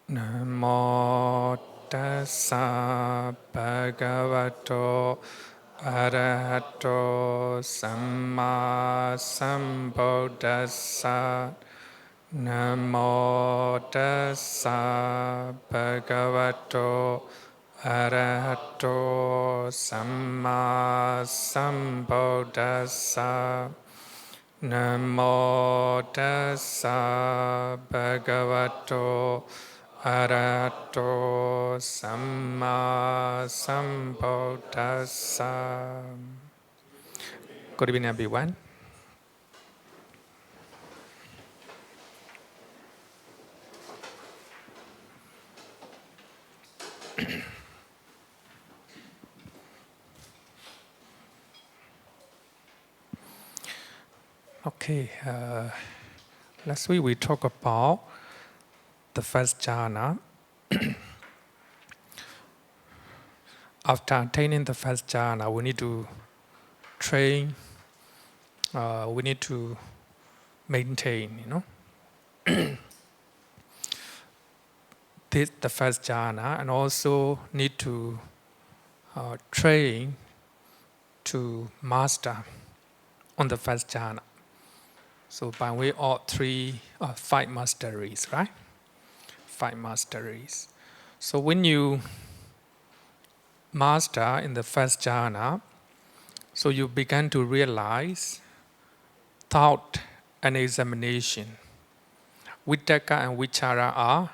Namo tassa bhagavato arahato samma sambuddhassa. Namo tassa bhagavato arahato samma sambuddhassa. Namo tassa bhagavato arahato samma sambuddhassa. Good evening, everyone. Okay, last week we talked about the first jhana. After attaining the first jhana, we need to train, we need to maintain, the first jhana, and also need to train to master on the first jhana. So by way of five masteries, right? Five masteries. So when you master in the first jhana, so you begin to realize thought and examination. Vitakka and vichara are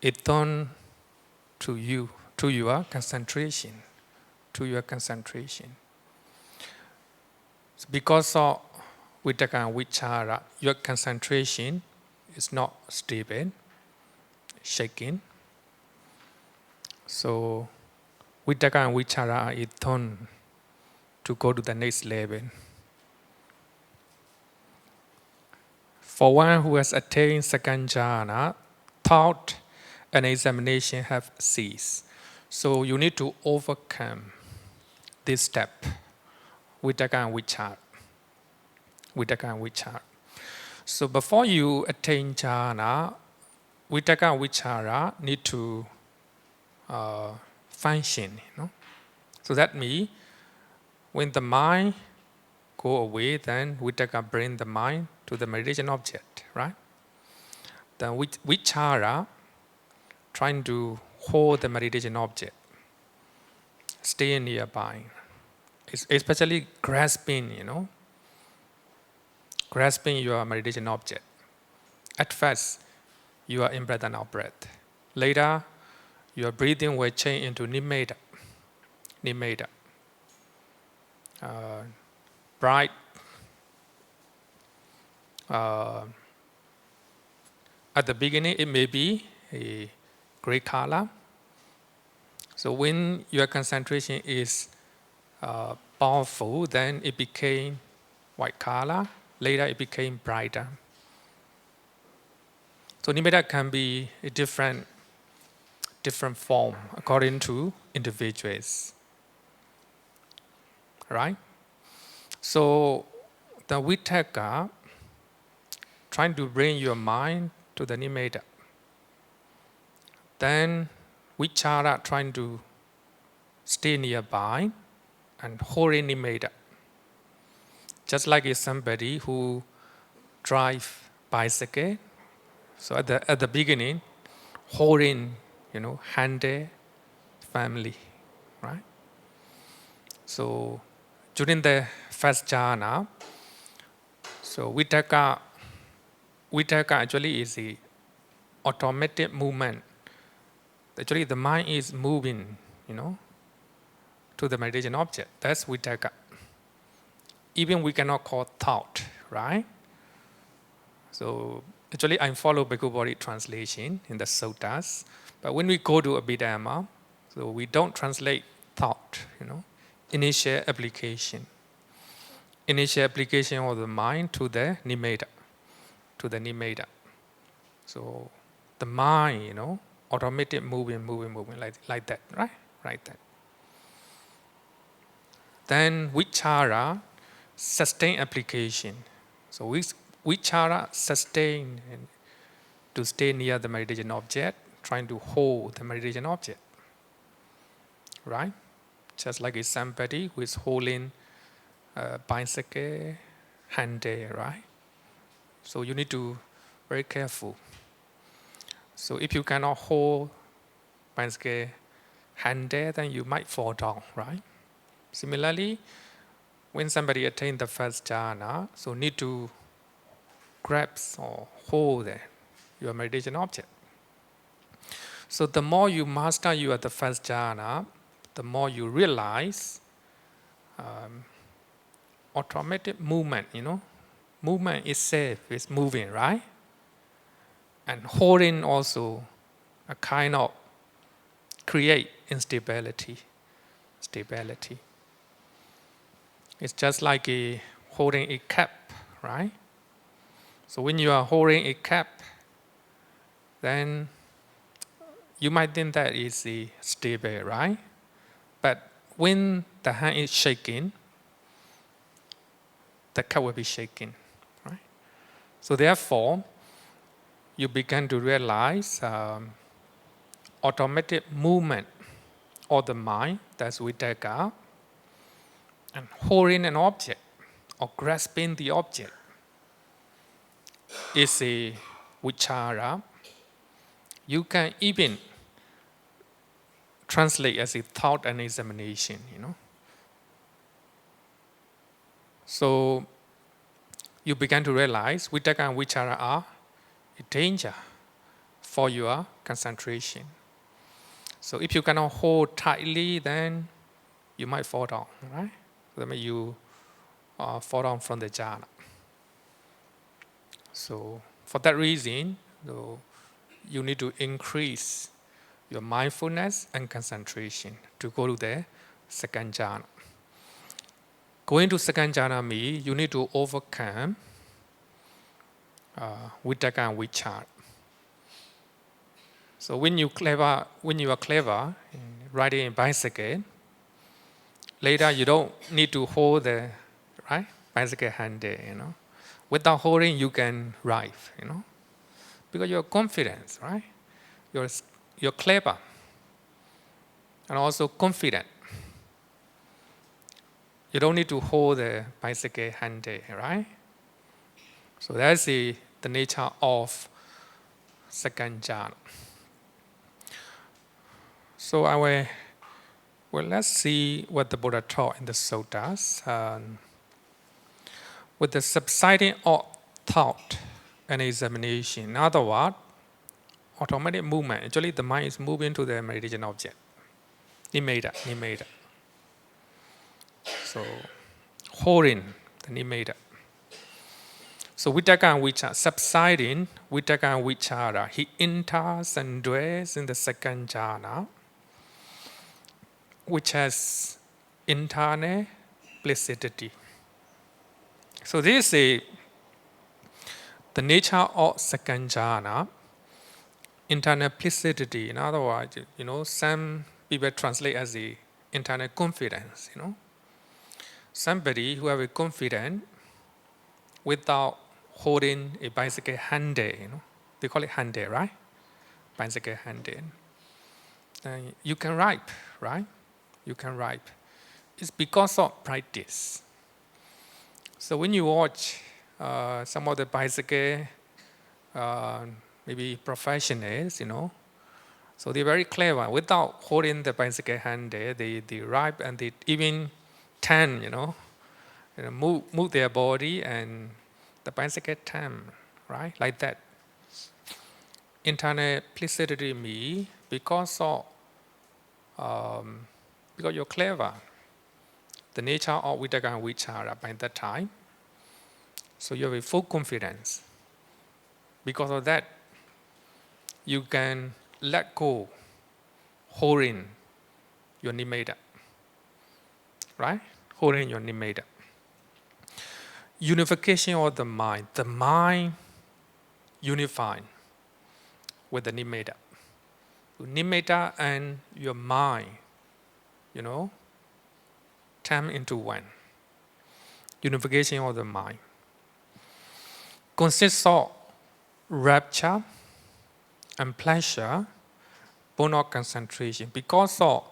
attuned to you, to your concentration, So because of vitakka and vichara, your concentration is not stable, shaking. So vitakka and vichara are attuned to go to the next level. For one who has attained second jhana, thought and examination have ceased. So you need to overcome this step, vitakka and vichara. So before you attain jhana, vitakka and vichara need to function. So that means when the mind go away, then vitakka bring the mind to the meditation object, right? Then vichara trying to hold the meditation object, stay nearby, especially grasping your meditation object. At first, you are in breath and out breath. Later, your breathing will change into nimitta. Bright, at the beginning, it may be a gray color. So when your concentration is powerful, then it became white color. Later, it became brighter. So nimitta can be a different form according to individuals, right? So the vitakka trying to bring your mind to the nimitta. Then vichara trying to stay nearby and hold in nimitta. Just like if somebody who drive bicycle. So at the beginning, holding, handle, family, right? So during the first jhana, so vitakka actually is the automatic movement. Actually, the mind is moving, to the meditation object. That's vitakka. Even we cannot call thought, right? So actually, I follow Bhikkhu Bodhi translation in the suttas. But when we go to Abhidhamma, so we don't translate thought, initial application. Initial application of the mind to the nimitta. So the mind, automatic moving like that, right? Like that. Then vichara, sustain application. So vichara sustain to stay near the meditation object, trying to hold the meditation object. Right? Just like somebody who is holding a bicycle handle, right? So you need to be very careful. So if you cannot hold bicycle handle, then you might fall down, right? Similarly, when somebody attains the first jhana, so need to grasp or hold your meditation object. So the more you master you at the first jhana, the more you realize automatic movement, movement itself is moving, right? And holding also a kind of create instability, stability. It's just like holding a cap, right? So when you are holding a cap, then you might think that is stable, right? But when the hand is shaking, the cap will be shaking, right? So therefore, you begin to realize automatic movement of the mind, that's vitakka, and holding an object or grasping the object is a vichara. You can even translate as a thought and examination, So you begin to realize vitakka and vichara are a danger for your concentration. So if you cannot hold tightly, then you might fall down, right? That means you fall down from the jhana. So for that reason, you need to increase your mindfulness and concentration to go to the second jhana. Going to second jhana means you need to overcome vitakka and vichara. So when you are clever in riding a bicycle, later you don't need to hold the bicycle handle, Without holding, you can ride, because you're confident, right? You're clever and also confident. You don't need to hold the bicycle handle, right? So that's the nature of second jhana. So let's see what the Buddha taught in the suttas. With the subsiding of thought and examination, in other words, automatic movement. Actually, the mind is moving to the meditation object. Nimitta. So, holding the nimitta. So, vitakka and vichara, subsiding vitakka and vichara, he enters and dwells in the second jhana, which has internal placidity. So, this is the nature of second jhana. Internal placidity, in other words, some people translate as the internal confidence, Somebody who have a confidence without holding a bicycle handle, They call it handle, right? Bicycle handle. You can ride, right? You can ride. It's because of practice. So when you watch some of the bicycle maybe professionals, so they're very clever. Without holding the bicycle handle, they ride and they even turn, move their body and the bicycle turn, right? Like that. Internal placidity means because you're clever, the nature of vitakka and vichara by that time, so you have a full confidence. Because of that, you can let go, holding your nimitta, right? Holding your nimitta. Unification of the mind unified with the nimitta. Nimitta and your mind, turn into one. Unification of the mind consists of rapture and pleasure, born of concentration. Because of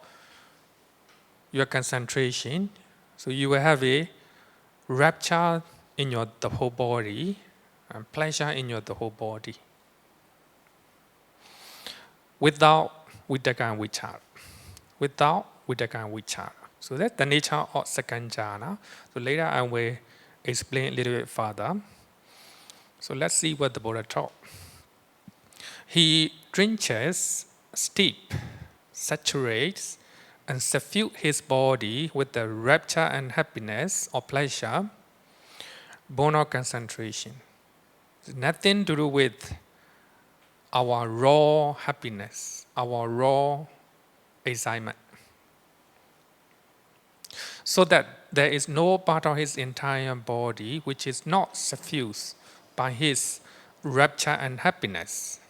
your concentration, so you will have a rapture in the whole body and pleasure in the whole body. Without Vitakka and Vichara. Without Vitakka and Vichara. So that's the nature of second jhana. So later I will explain a little bit further. So let's see what the Buddha taught. He drenches, steep, saturates, and suffuse his body with the rapture and happiness or pleasure, born of concentration. It's nothing to do with our raw happiness, our raw excitement. So that there is no part of his entire body which is not suffused by his rapture and happiness.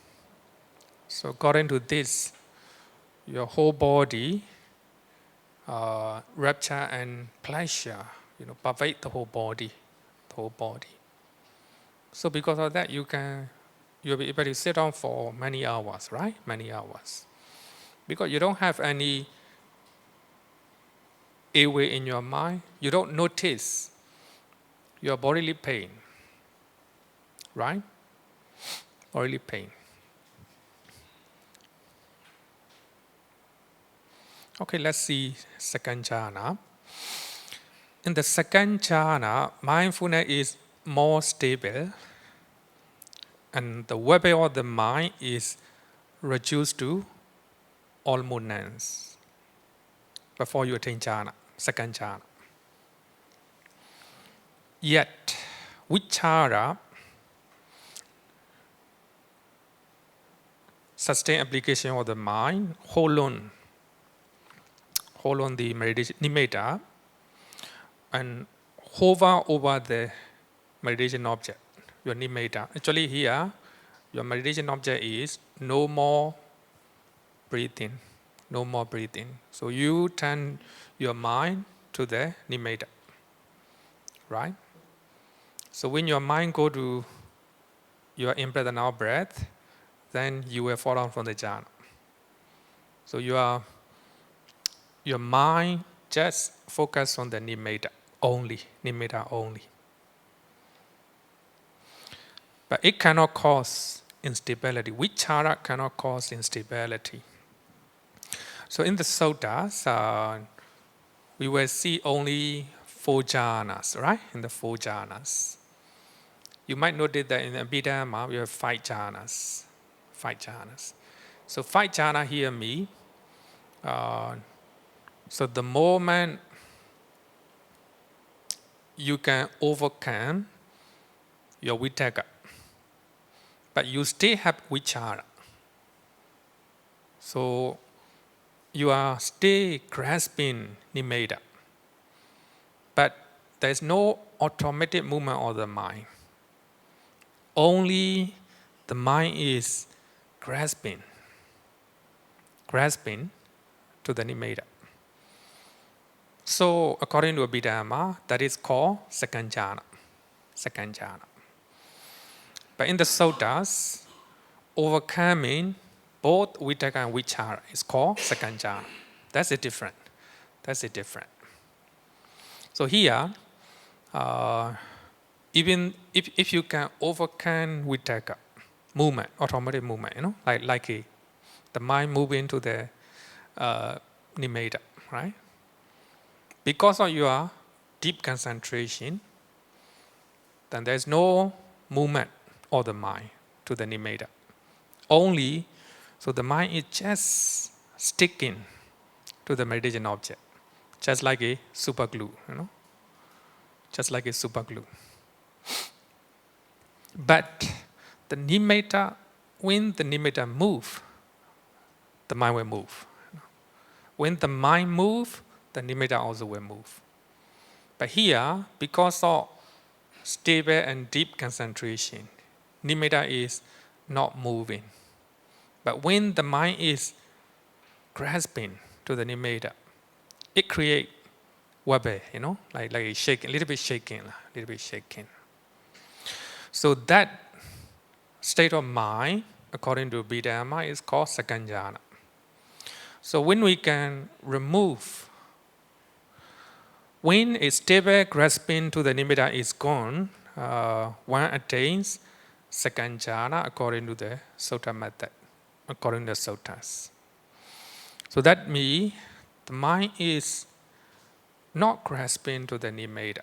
So according to this, your whole body, rapture and pleasure, pervade the whole body, So because of that, you'll be able to sit down for many hours, right? Many hours, because you don't have any airway in your mind. You don't notice your bodily pain, right? Bodily pain. Okay, let's see second jhana. In the second jhana, mindfulness is more stable, and the weapon of the mind is reduced to almost none before you attain jhana, second jhana. Yet, vichara, sustained application of the mind, hold on the meditation nimitta, and hover over the meditation object, your nimitta. Actually here, your meditation object is no more breathing, no more breathing. So you turn your mind to the nimitta, right? So when your mind go to your in-breath and out-breath, then you will fall down from the jhana. So your mind just focus on the nimitta only. But it cannot cause instability. Vichara cannot cause instability. So in the suttas, we will see only 4 jhanas, right? In the 4 jhanas. You might notice that in the Abhidhamma, we have 5 jhanas. 5 jhanas. So 5 jhana here mean, so the moment you can overcome your vitakka, but you still have vichara. So you are still grasping nimitta, but there is no automatic movement of the mind. Only the mind is grasping to the nimitta. So according to Abhidhamma, that is called second jhana. But in the suttas, overcoming both vitakka and vichara is called second jhana. That's it different. So here, even if you can overcome vitakka, movement, automatic movement, like the mind moving to the nimitta, right? Because of your deep concentration, then there's no movement of the mind to the nimitta. Only, so the mind is just sticking to the meditation object, just like a super glue, just like a super glue. But the nimitta, when the nimitta move, the mind will move. When the mind move, the nimitta also will move. But here, because of stable and deep concentration, nimitta is not moving. But when the mind is grasping to the nimitta, it creates wabe, like a shaking, a little bit shaking. So that state of mind according to Bidama, is called second jhana. So when we can remove, when a stable grasping to the nimitta is gone, one attains second jhana according to the Sutta method, according to the Suttas. So that means the mind is not grasping to the nimitta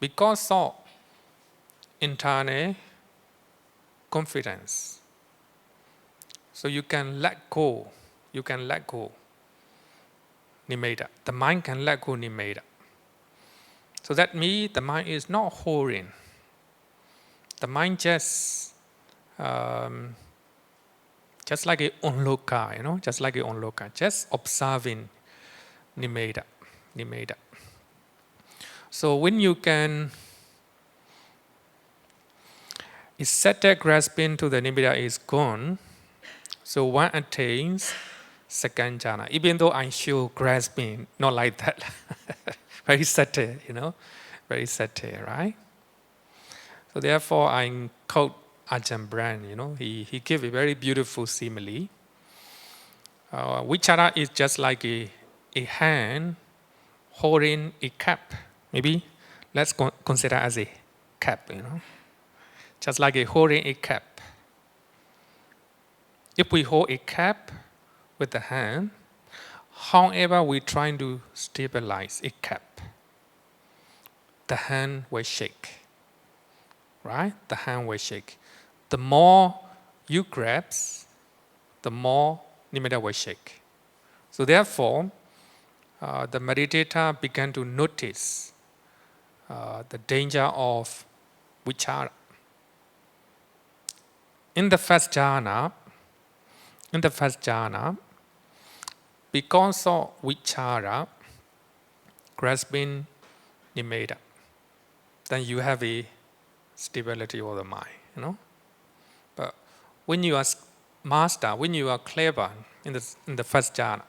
because of internal confidence. So you can let go. You can let go nimitta. The mind can let go nimitta. So that means the mind is not holding. The mind just like a onloka, just like a onloka, just observing nimitta. So when you can, if settled grasping to the nimitta is gone, so one attains second jhana. Even though I show grasping, not like that. Very subtle, very subtle, right? So therefore, I quote Ajahn Brahm, he gave a very beautiful simile. Vichara is just like a hand holding a cup. Maybe let's consider as a cup, just like a holding a cup. If we hold a cup with the hand, however we trying to stabilize a cup, the hand will shake, right? The hand will shake. The more you grasp, the more nimitta will shake. So therefore, the meditator began to notice the danger of vichara. In the first jhana, because of vichara, grasping nimitta, then you have a stability of the mind, But when you are master, when you are clever in the first jhana,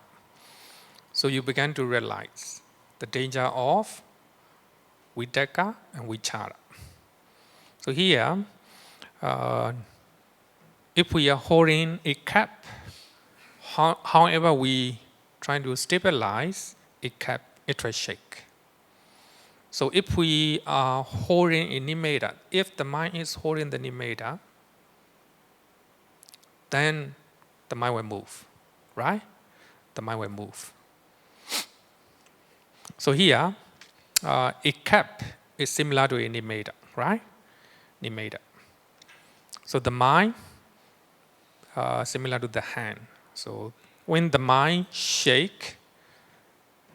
so you begin to realize the danger of vitakka and vichara. So here, if we are holding a cup, however we trying to stabilize a cup, it will shake. So if we are holding a nimitta, if the mind is holding the nimitta, then the mind will move, right? The mind will move. So here, a cup is similar to a nimitta, right? Nimitta. So the mind, similar to the hand. So when the mind shake,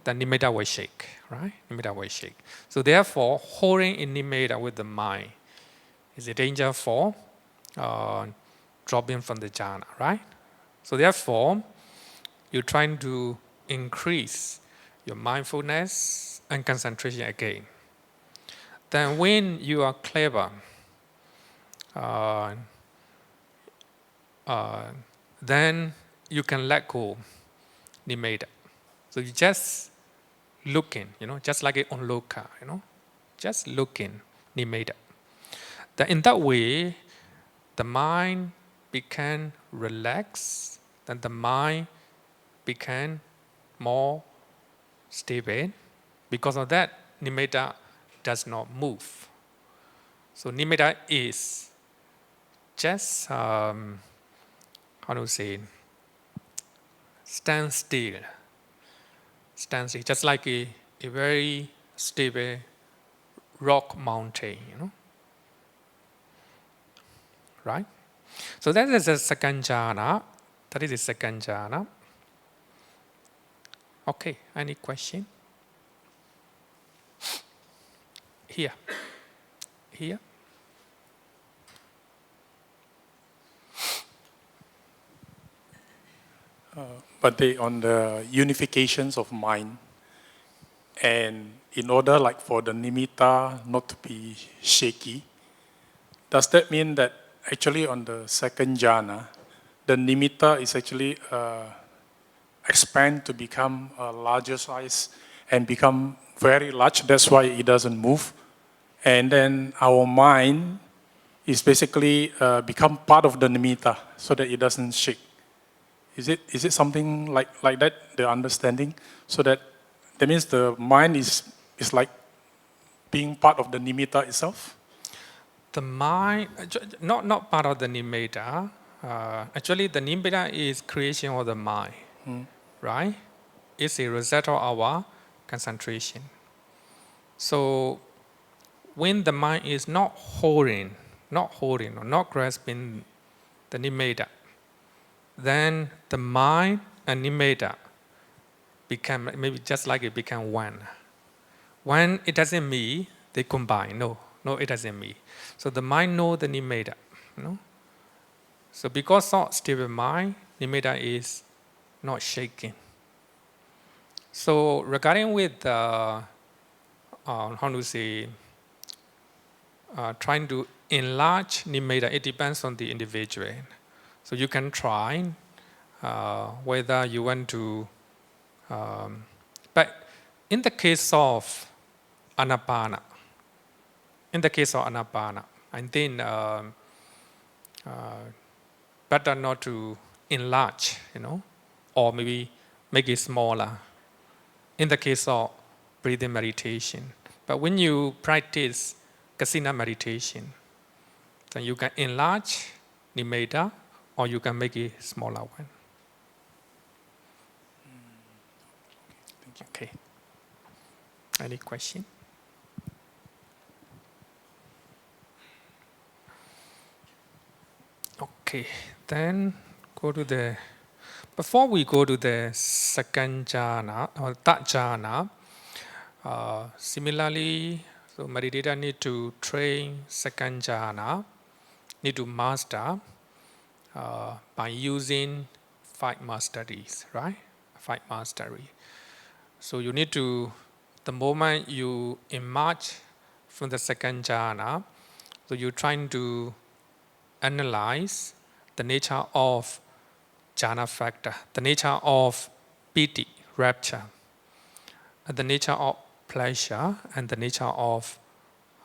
the nimitta will shake, right? Nimitta will shake. So therefore, holding a nimitta with the mind is a danger for dropping from the jhana, right? So therefore, you're trying to increase your mindfulness and concentration again. Then when you are clever, then you can let go nimitta. So you just looking, just like a onloka, just looking nimitta. Then in that way, the mind became relaxed, then the mind became more stable. Because of that, nimitta does not move. So nimitta is just, stand still, just like a very stable rock mountain, right? So that is the second jhana. That is the second jhana. Okay, any question? Here. But on the unifications of mind, and in order like for the nimitta not to be shaky, does that mean that actually on the second jhana, the nimitta is actually expand to become a larger size and become very large? That's why it doesn't move. And then our mind is basically become part of the nimitta so that it doesn't shake. Is it something like that, the understanding? So that means the mind is like being part of the nimitta itself? The mind, not part of the nimitta. Actually, the nimitta is creation of the mind, right? It's a result of our concentration. So when the mind is not holding or not grasping the nimitta, then the mind and nimitta become maybe just like it become one. When it doesn't mean they combine. No, it doesn't mean. So the mind know the nimitta. So because of stable mind, nimitta is not shaking. So regarding with how to say, trying to enlarge nimitta, it depends on the individual. So you can try whether you want to, but in the case of anapana, I think better not to enlarge, or maybe make it smaller. In the case of breathing meditation, but when you practice kasina meditation, then you can enlarge nimitta, or you can make it smaller one. Okay. Any question? Okay, then go to the. Before we go to the second jhana or third jhana, similarly, so meditator need to train second jhana, need to master by using 5 masteries, right? 5 mastery. So you need to, the moment you emerge from the second jhana, so you're trying to analyze the nature of jhana factor, the nature of piti, rapture, the nature of pleasure, and the nature of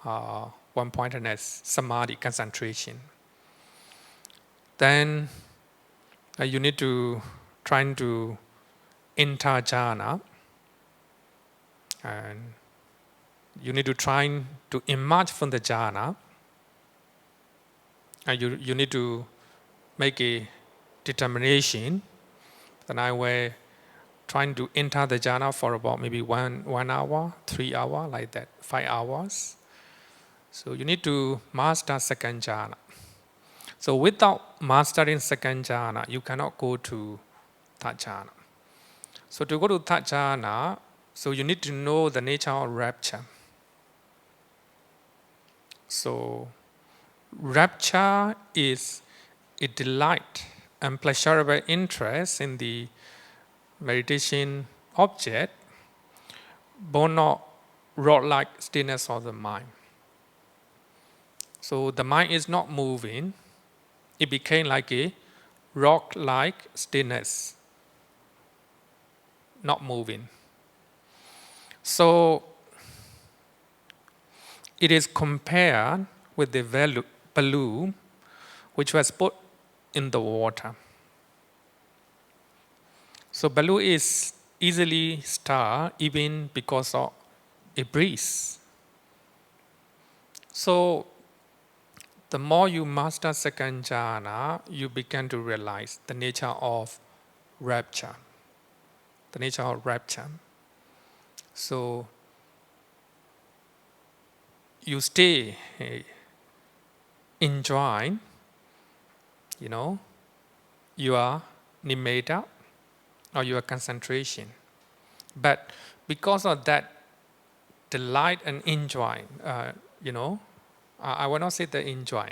one-pointedness, samadhi, concentration. Then you need to try to enter jhana, and you need to try to emerge from the jhana, and you need to make a determination that I will trying to enter the jhana for about maybe 1 hour, 3 hour, like that, 5 hours. So you need to master second jhana. So without mastering second jhana, you cannot go to third jhana. So to go to third jhana, so you need to know the nature of rapture. So rapture is a delight and pleasurable interest in the meditation object, born of rod-like stillness of the mind. So the mind is not moving. It became like a rock-like stillness, not moving. So it is compared with the balloon which was put in the water. So balloon is easily stirred even because of a breeze. So the more you master second jhana, you begin to realize the nature of rapture. The nature of rapture. So you stay enjoying, your nimitta or your concentration. But because of that delight and enjoy, I will not say the enjoy,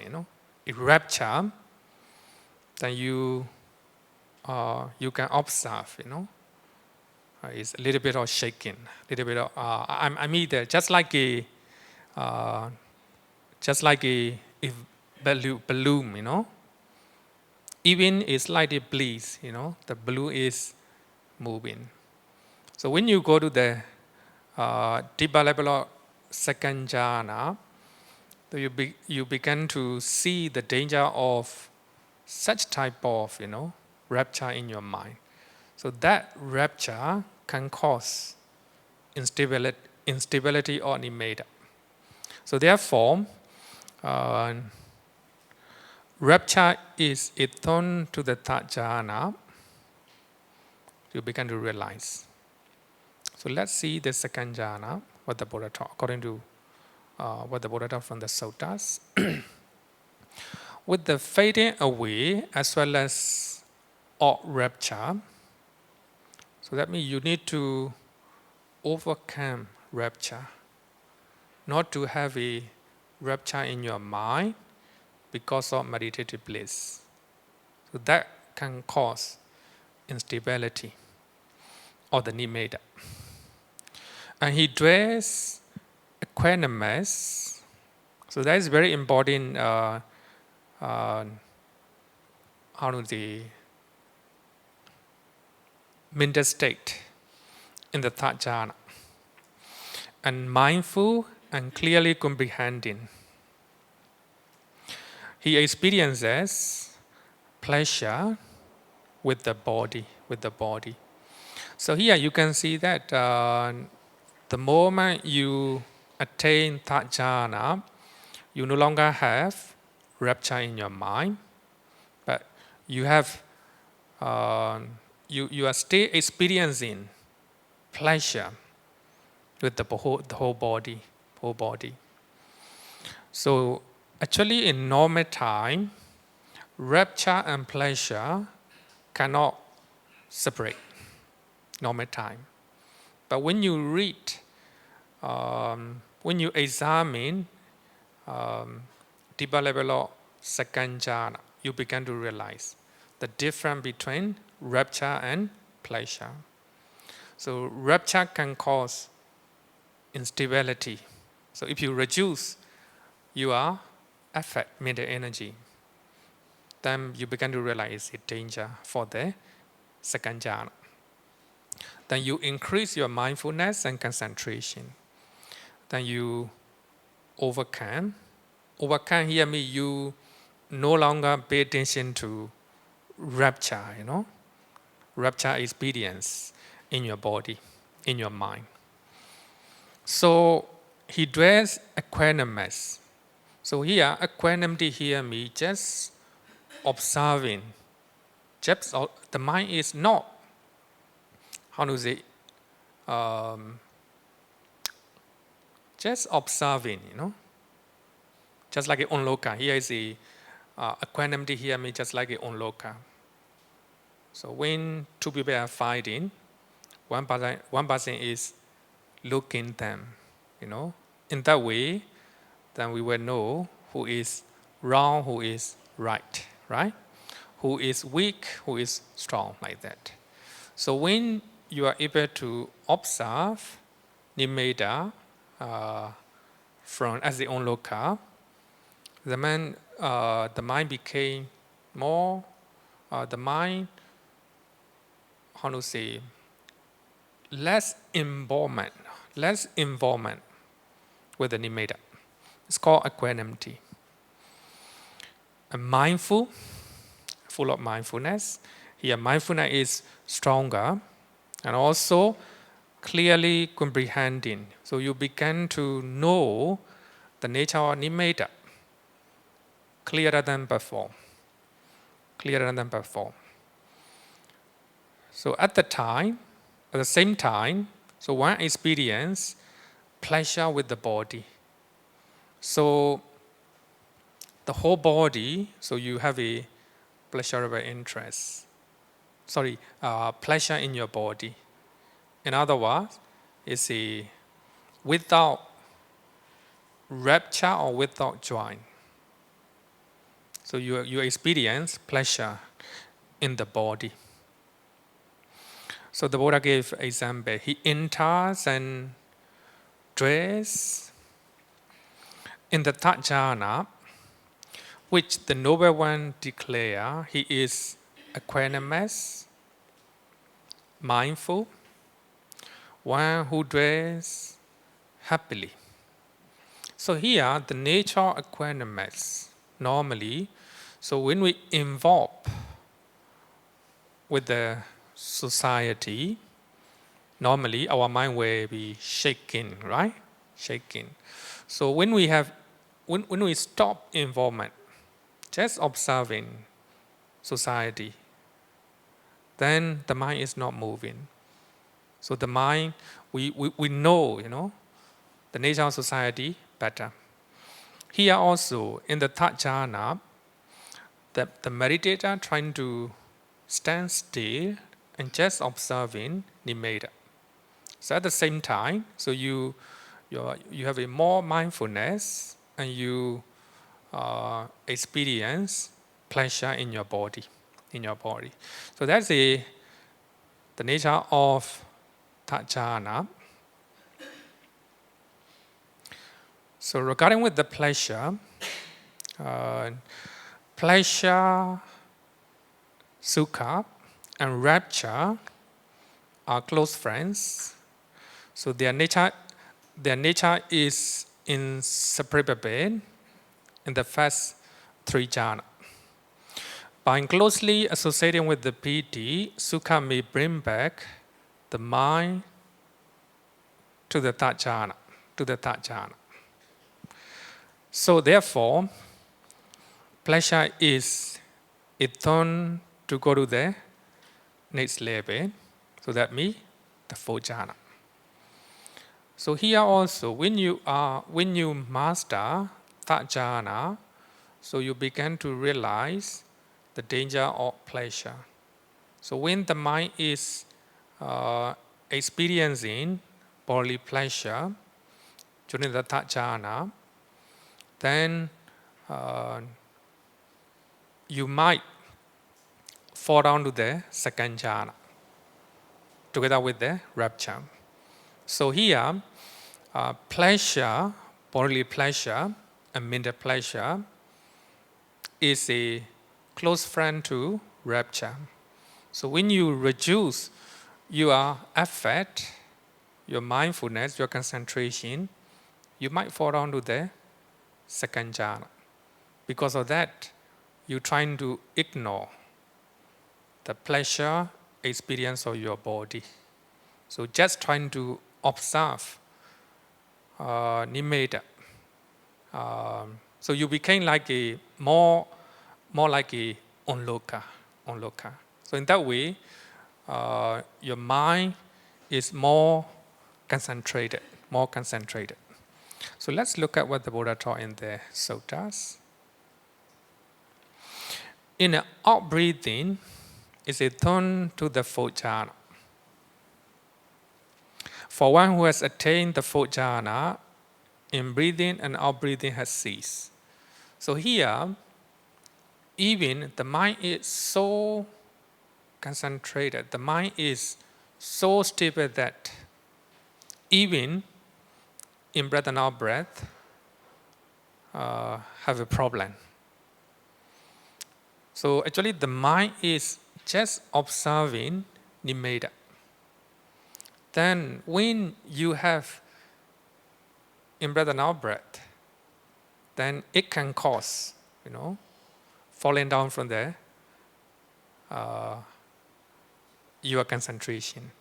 it rapture, then you can observe, it's a little bit of shaking, a little bit of, I'm either just like a balloon, even it's slightly bleeds, the balloon is moving. So when you go to the deeper level of second jhana, So you begin to see the danger of such type of, rapture in your mind. So that rapture can cause instability or nimitta. So therefore, uh, rapture is ithon to the third jhana. You begin to realize. So let's see the second jhana, what the Buddha taught, according to what the Buddha taught from the suttas. With the fading away as well as all rapture, so that means you need to overcome rapture, not to have a rapture in your mind because of meditative bliss. So that can cause instability or the nimitta. And he dwells equanimous. So that is very important. How do the mental state in the third jhana, and mindful and clearly comprehending. He experiences pleasure with the body. So here you can see that the moment you attain third jhana, you no longer have rapture in your mind, but you have you are still experiencing pleasure with the whole body. So actually, in normal time, rapture and pleasure cannot separate. Normal time, but when you read, when you examine deeper level of second jhana, you begin to realize the difference between rapture and pleasure. So rapture can cause instability. So if you reduce your affect mental energy, then you begin to realize it's danger for the second jhana. Then you increase your mindfulness and concentration. Then you overcome. Overcome here means you no longer pay attention to rapture, rapture experience in your body, in your mind. So he dwells equanimous. So here, equanimity here means just observing. Just the mind is not, how to say, just observing, just like an onloka. Here is the equanimity here means just like an onloka. So when two people are fighting, one person is looking them, In that way, then we will know who is wrong, who is right? Who is weak, who is strong, like that. So when you are able to observe nimitta from as the onloka, the mind became more, the mind, how to say, less involvement with the nimitta. It's called equanimity. And mindful, full of mindfulness. Here, mindfulness is stronger and also clearly comprehending. So you begin to know the nature of nimitta clearer than before. So at the same time, so one experience pleasure with the body. So the whole body, so you have a pleasurable interest. Pleasure in your body. In other words, it's without rapture or without joy. So you experience pleasure in the body. So the Buddha gave example. He enters and dwells in the third jhana, which the Noble One declare he is equanimous, mindful, one who dwells happily. So here, the nature of equanimous, normally, so when we involve with the society, normally our mind will be shaking, right? Shaking. So when we stop involvement, just observing society, then the mind is not moving. So the mind, we know, the nature of society better. Here also, in the third jhana, the meditator trying to stand still and just observing nimitta. So at the same time, so you have a more mindfulness and you experience pleasure in your body, So that's the nature of third jhana. So regarding with the pleasure, pleasure, sukha, and rapture are close friends. So their nature is inseparable in the first three jhana. By closely associating with the piti, sukha may bring back the mind to the third jhana, So therefore, pleasure is it turned to go to the next level. So that means the fourth jhana. So here also, when you master third jhana, so you begin to realize the danger of pleasure. So when the mind is experiencing bodily pleasure during the third jhana, then you might fall down to the second jhana together with the rapture. So here, pleasure, bodily pleasure, and mental pleasure is a close friend to rapture. So when you reduce your effort, your mindfulness, your concentration, you might fall down to the second jhana. Because of that, you're trying to ignore the pleasure experience of your body. So just trying to observe nimitta. So you became like a more like a onlooker. So in that way, your mind is more concentrated. So let's look at what the Buddha taught in the suttas. In the out breathing, is a turn to the fourth jhana. For one who has attained the fourth jhana, in breathing and out breathing has ceased. So here, even the mind is so concentrated, the mind is so stable that even in breath and out breath have a problem. So actually the mind is just observing nimitta. Then when you have in breath and out breath, then it can cause, falling down from there, your concentration.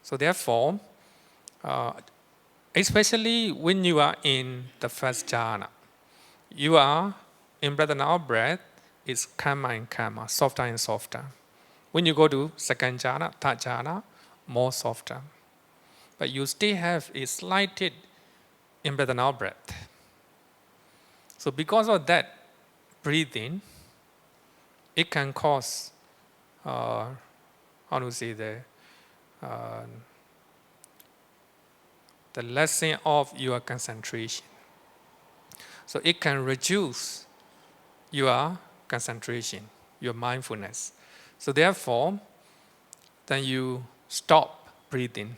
So therefore, especially when you are in the first jhana, you are in breath and out breath, it's calmer and calmer, softer and softer. When you go to second jhana, third jhana, more softer. But you still have a slight in breath and out breath. So because of that breathing, it can cause, how to say the lessening of your concentration. So it can reduce your concentration, your mindfulness. So therefore, then you stop breathing.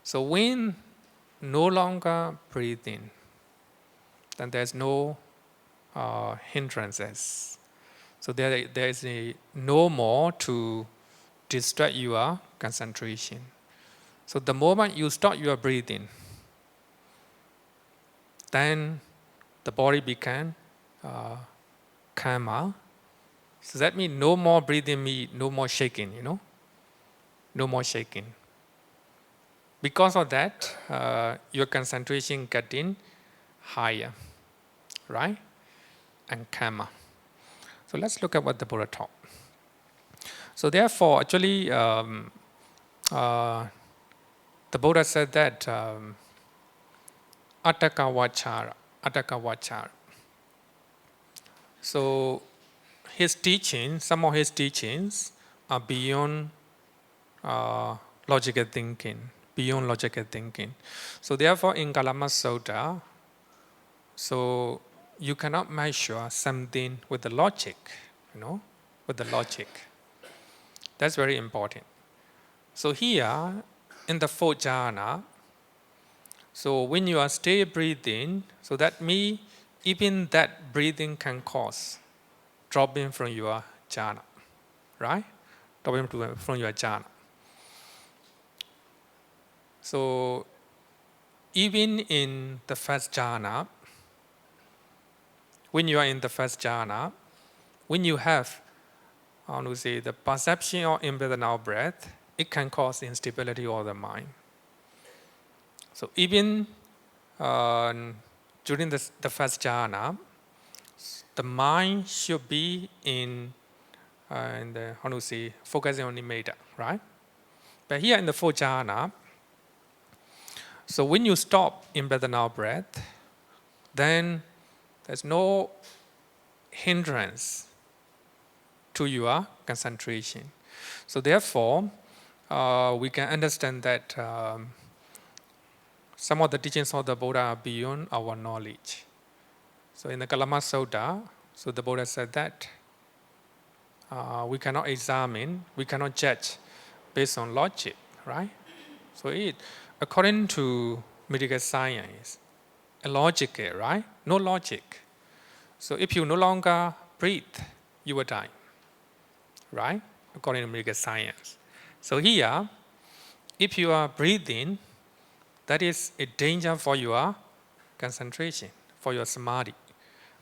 So when no longer breathing, then there's no hindrances. So there is no more to distract your concentration. So the moment you stop your breathing, then the body became calmer. So that means no more breathing me, no more shaking, no more shaking. Because of that, your concentration getting higher, right? And calmer. So let's look at what the Buddha taught. So therefore, actually, the Buddha said that ataka vachara. So his teaching, some of his teachings are beyond logical thinking, beyond logical thinking. So therefore, in Kalama Sutta, so you cannot measure something with the logic, with the logic. That's very important. So here, in the fourth jhana, so when you are stay breathing, so that means even that breathing can cause dropping from your jhana, right? Dropping from your jhana. So even in the first jhana, when you are in the first jhana, when you have, the perception of in-breath and out-breath, it can cause instability of the mind. So even during the first jhana, the mind should be in the, focusing on nimitta, right? But here in the fourth jhana, so when you stop in-breath and out-breath, then there's no hindrance to your concentration. So therefore, we can understand that some of the teachings of the Buddha are beyond our knowledge. So in the Kalama Sutta, so the Buddha said that we cannot examine, we cannot judge based on logic, right? So according to medical science, illogical, right? No logic. So if you no longer breathe, you will die, right? According to medical science. So here, if you are breathing, that is a danger for your concentration, for your samadhi.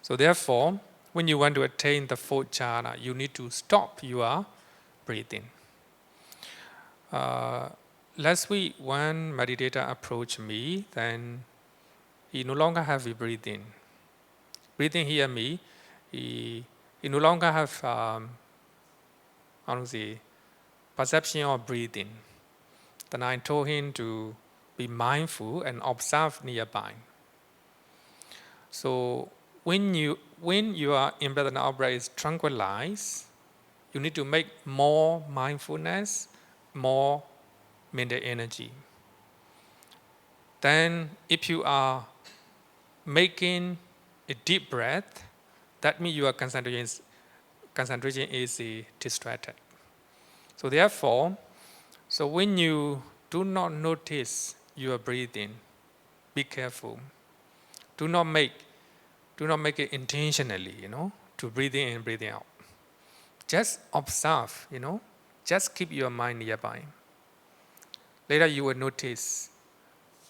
So therefore, when you want to attain the fourth jhana, you need to stop your breathing. Last week, one meditator approached me, then he no longer have a breathing. Breathing here me, he no longer have perception of breathing. Then I told him to be mindful and observe nearby. So when you are in-breath and out-breath is tranquilized, you need to make more mindfulness, more mental energy. Then if you are making a deep breath, that means your concentration is distracted. So therefore, so when you do not notice your breathing, be careful. Do not make it intentionally, to breathe in and breathe out. Just observe, just keep your mind nearby. Later you will notice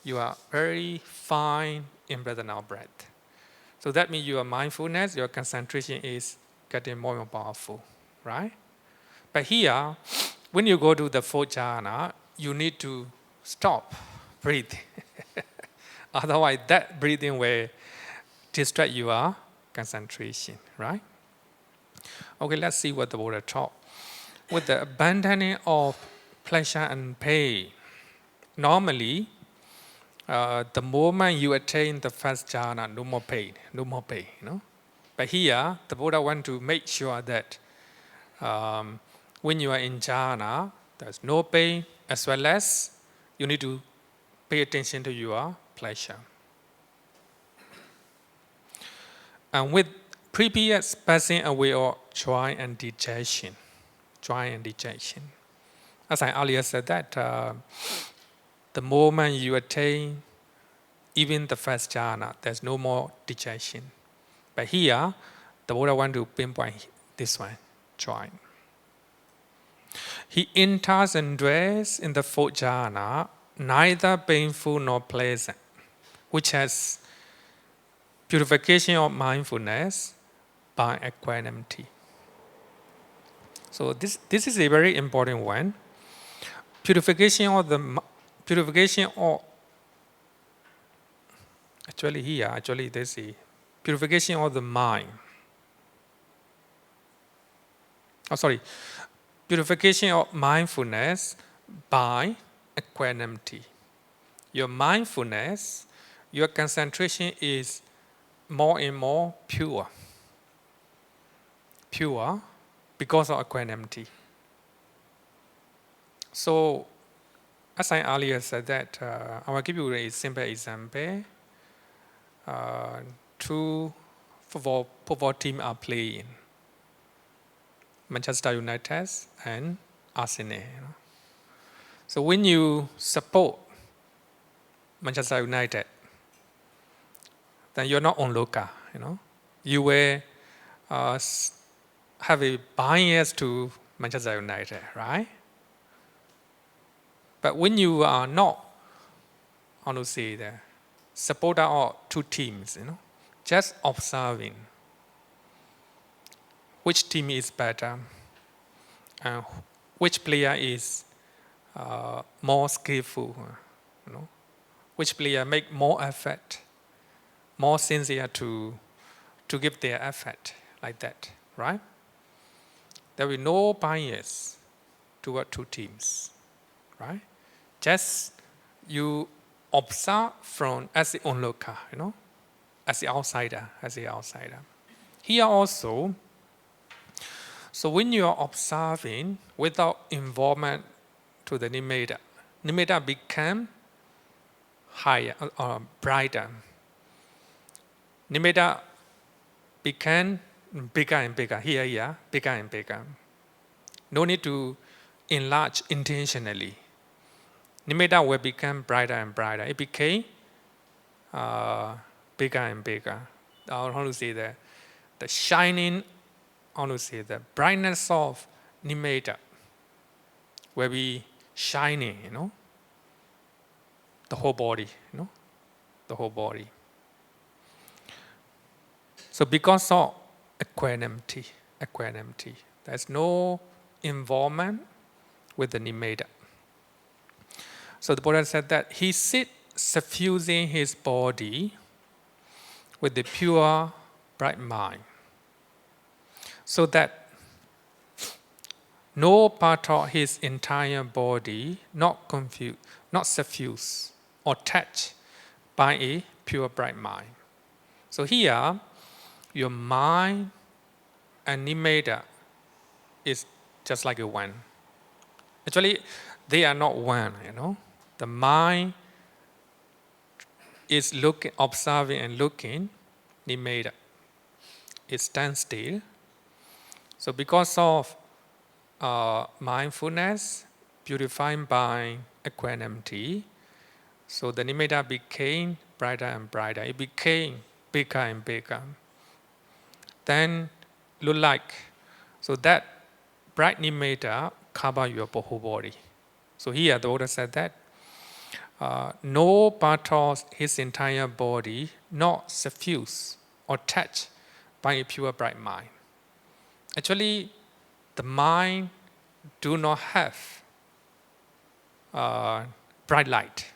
you are very fine in breath and out breath. So that means your mindfulness, your concentration is getting more and more powerful, right? But here, when you go to the fourth jhana, you need to stop breathing. Otherwise, that breathing will distract your concentration, right? Okay, let's see what the Buddha taught. With the abandoning of pleasure and pain, normally, the moment you attain the first jhana, no more pain, But here, the Buddha want to make sure that when you are in jhana, there's no pain, as well as you need to pay attention to your pleasure. And with previous passing away of joy and dejection, as I earlier said that the moment you attain even the first jhana, there's no more dejection. But here, the Buddha want to pinpoint this one, joy. He enters and dwells in the fourth jhana, neither painful nor pleasant, which has purification of mindfulness by equanimity. So this is a very important one. Purification of this is purification of the mind. Purification of mindfulness by equanimity. Your mindfulness, your concentration is more and more pure because of equanimity. So, as I earlier said that, I will give you a simple example. Two football teams are playing, Manchester United and Arsenal. So when you support Manchester United, then you're not onlooker. You will have a bias to Manchester United, right? But when you are not, how to say that, supporter of two teams, just observing which team is better and which player is more skillful, which player make more effort, more sincere to give their effort, like that, right? There will be no bias toward two teams, right? Just you observe from as the onlooker, as the outsider. Here also, so when you are observing without involvement to the nimitta become higher or brighter. Nimitta became bigger and bigger. Here, bigger and bigger. No need to enlarge intentionally. Nimitta will become brighter and brighter. It became bigger and bigger. How to say that? The shining, how to say the brightness of nimitta will be shining, the whole body, the whole body. So because of equanimity, there's no involvement with the nimitta. So the Buddha said that he sits suffusing his body with the pure, bright mind, so that no part of his entire body not confused, not suffused or touched by a pure, bright mind. So here, your mind and nimitta is just like a one. Actually, they are not one, The mind is looking, observing and looking, nimitta. It stands still. So because of mindfulness, purifying by equanimity, so the nimitta became brighter and brighter. It became bigger and bigger. Then look like, so that bright nimitta cover your whole body. So here the Buddha said that no part of his entire body not suffused or touched by a pure bright mind. Actually, the mind do not have bright light.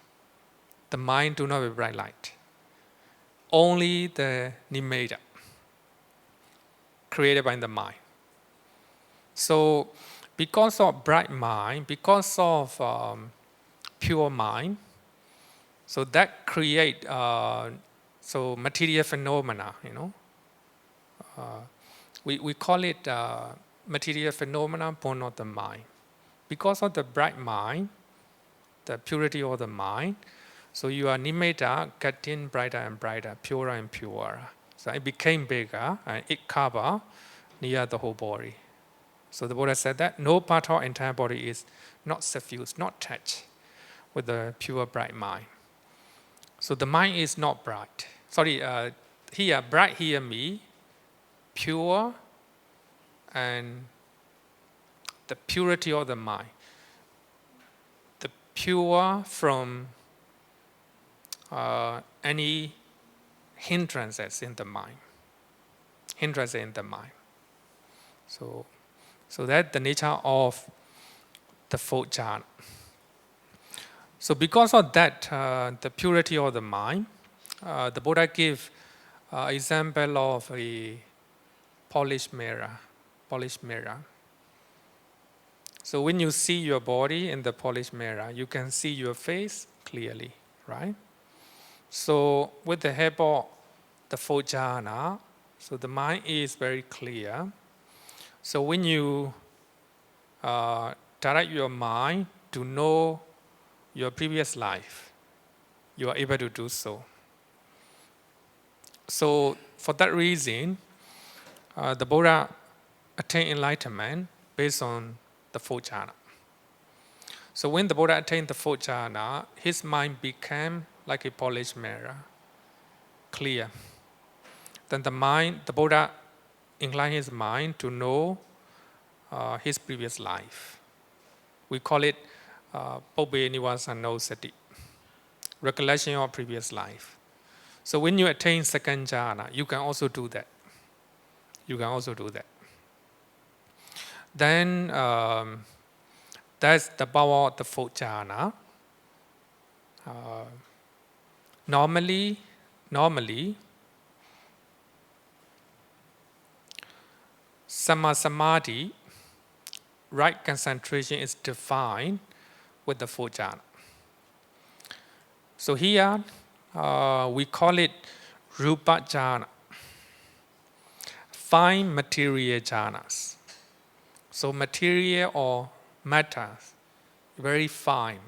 The mind do not have bright light. Only the nimitta created by the mind. So because of bright mind, because of pure mind, so that create so material phenomena, we call it material phenomena born of the mind. Because of the bright mind, the purity of the mind, so your nimitta getting brighter and brighter, purer and purer. So it became bigger and it covered near the whole body. So the Buddha said that no part of entire body is not suffused, not touched with the pure bright mind. So the mind is not bright. Here, bright here means pure and the purity of the mind. The pure from any hindrances in the mind. Hindrances in the mind. So that's the nature of the fourth jhana. So because of that, the purity of the mind, the Buddha gave example of a polished mirror. Polished mirror. So when you see your body in the polished mirror, you can see your face clearly, right? So with the help of the fourth jhana, so the mind is very clear. So when you direct your mind to know your previous life, you are able to do so. So for that reason, the Buddha attained enlightenment based on the fourth jhana. So when the Buddha attained the fourth jhana, his mind became like a polished mirror, clear. Then the Buddha inclined his mind to know his previous life. We call it Pobbe Nivasano Sati, recollection of previous life. So when you attain second jhana, you can also do that. You can also do that. Then that's the power of the fourth jhana. Normally, Samma Samadhi, right concentration, is defined with the fourth jhana. So here, we call it Rupa jhana, fine material jhanas. So material or matter, very fine,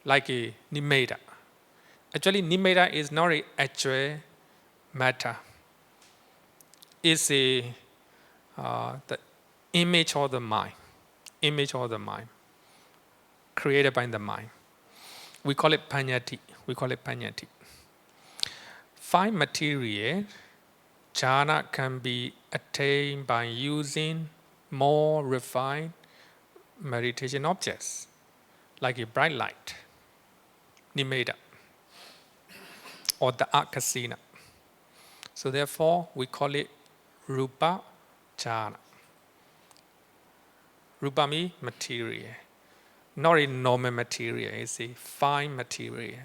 like a nimitta. Actually, nimitta is not an actual matter. It's the image of the mind, created by the mind. We call it panyati. Fine material jhana can be attained by using more refined meditation objects, like a bright light, nimitta, or the art casino. So therefore, we call it Rupa jhana. Rupa means material, not a normal material. It's a fine material,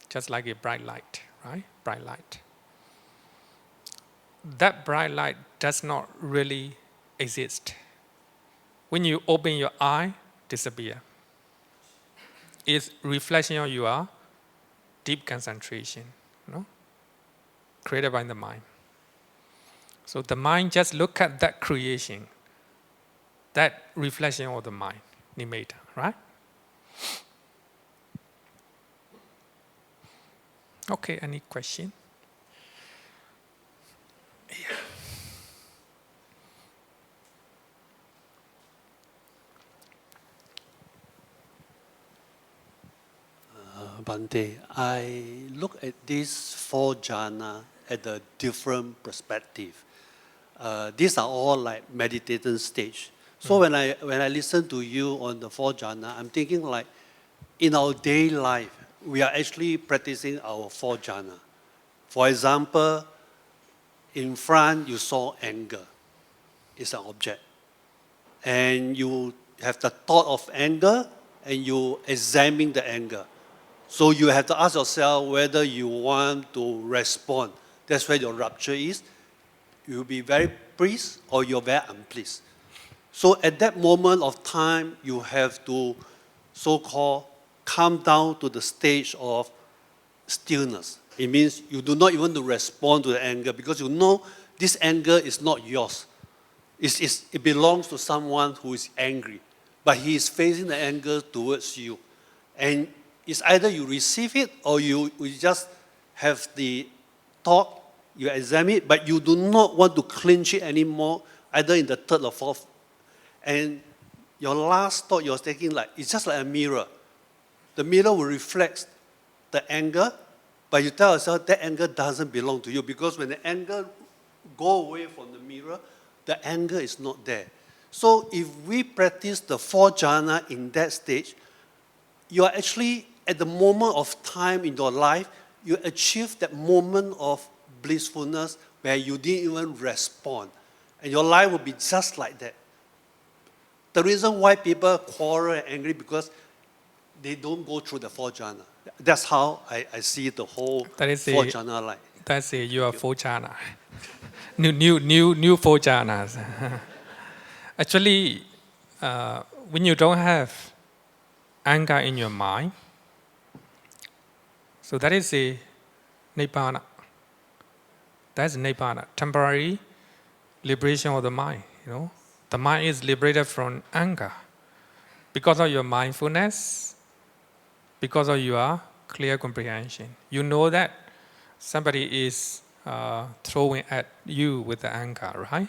just like a bright light, right? Bright light. That bright light does not really exist. When you open your eye, disappear. It's reflection of your deep concentration, created by the mind. So the mind just look at that creation, that reflection of the mind, nimitta, right? Okay, any question? Yeah. Bhante, I look at this four jhana at a different perspective. These are all like meditation stage. So when I listen to you on the four jhana, I'm thinking like in our daily life, we are actually practicing our four jhana. For example, in front you saw anger. It's an object. And you have the thought of anger and you examine the anger. So you have to ask yourself whether you want to respond. That's where your rupture is. You'll be very pleased or you're very unpleased. So at that moment of time, you have to so-called come down to the stage of stillness. It means you do not even to respond to the anger because you know this anger is not yours. It belongs to someone who is angry, but he is facing the anger towards you. And it's either you receive it or you just have the thought, you examine it, but you do not want to clinch it anymore, either in the third or fourth. And your last thought you're taking, like, it's just like a mirror. The mirror will reflect the anger, but you tell yourself that anger doesn't belong to you because when the anger go away from the mirror, the anger is not there. So if we practice the four jhana in that stage, you are actually at the moment of time in your life, you achieve that moment of blissfulness where you didn't even respond. And your life will be just like that. The reason why people quarrel and angry because they don't go through the four jhana. That's how I see the whole That is four a- jhana life. That's your four jhana. New four jhanas. Actually, when you don't have anger in your mind, so that is a nibbana. That's nibbana, temporary liberation of the mind. The mind is liberated from anger because of your mindfulness, because of your clear comprehension. You know that somebody is throwing at you with the anger, right?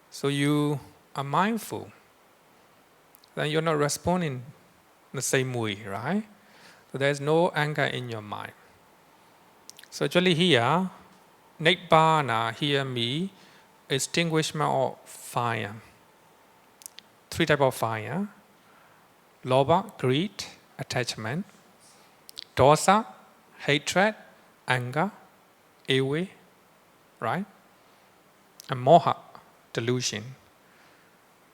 So you are mindful. Then you're not responding the same way, right? So there's no anger in your mind. So actually here, Nibbana here means extinguishment of fire. Three types of fire. Lobha, greed, attachment. Dosa, hatred, anger, ewe, right? And moha, delusion.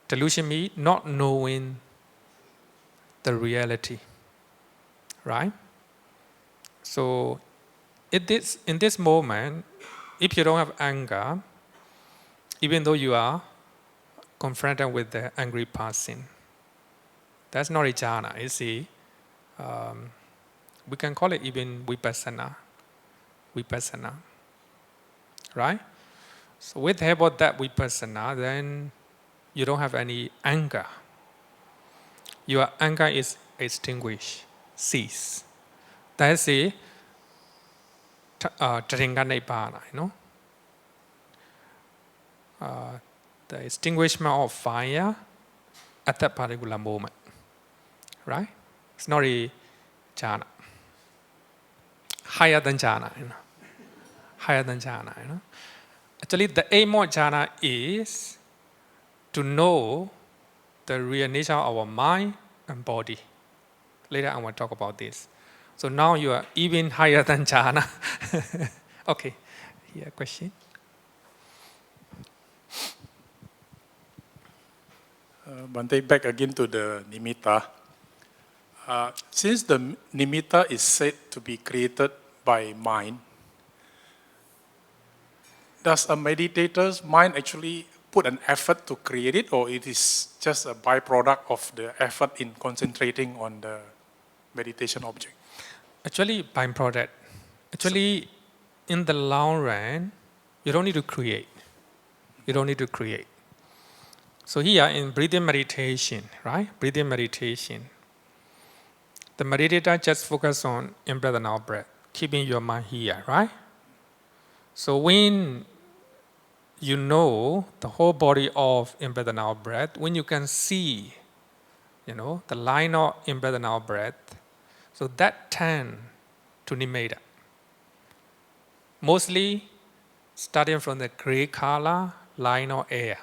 Delusion means not knowing the reality, right? So in this moment, if you don't have anger, even though you are confronted with the angry person, that's not a jhana. It's we can call it even vipassana, right? So with help of that vipassana, then you don't have any anger. Your anger is extinguished, cease. That's a Taringa Nibbana, the extinguishment of fire at that particular moment, right? It's not a jhana. Higher than jhana, higher than jhana. Actually, the aim of jhana is to know the real nature of our mind and body. Later I will talk about this. So now you are even higher than jhana. Okay, here question. Bante, back again to the nimitta. Since the nimitta is said to be created by mind, does a meditator's mind actually put an effort to create it, or it is just a byproduct of the effort in concentrating on the meditation object? Actually, byproduct. Actually, in the long run, you don't need to create. You don't need to create. So here in breathing meditation, right? Breathing meditation. The meditator just focus on in-breath and out-breath, keeping your mind here, right? So when you know the whole body of in-breath and out-breath, when you can see, the line of in-breath and out-breath, so that tend to nimitta. Mostly starting from the gray color, line of air.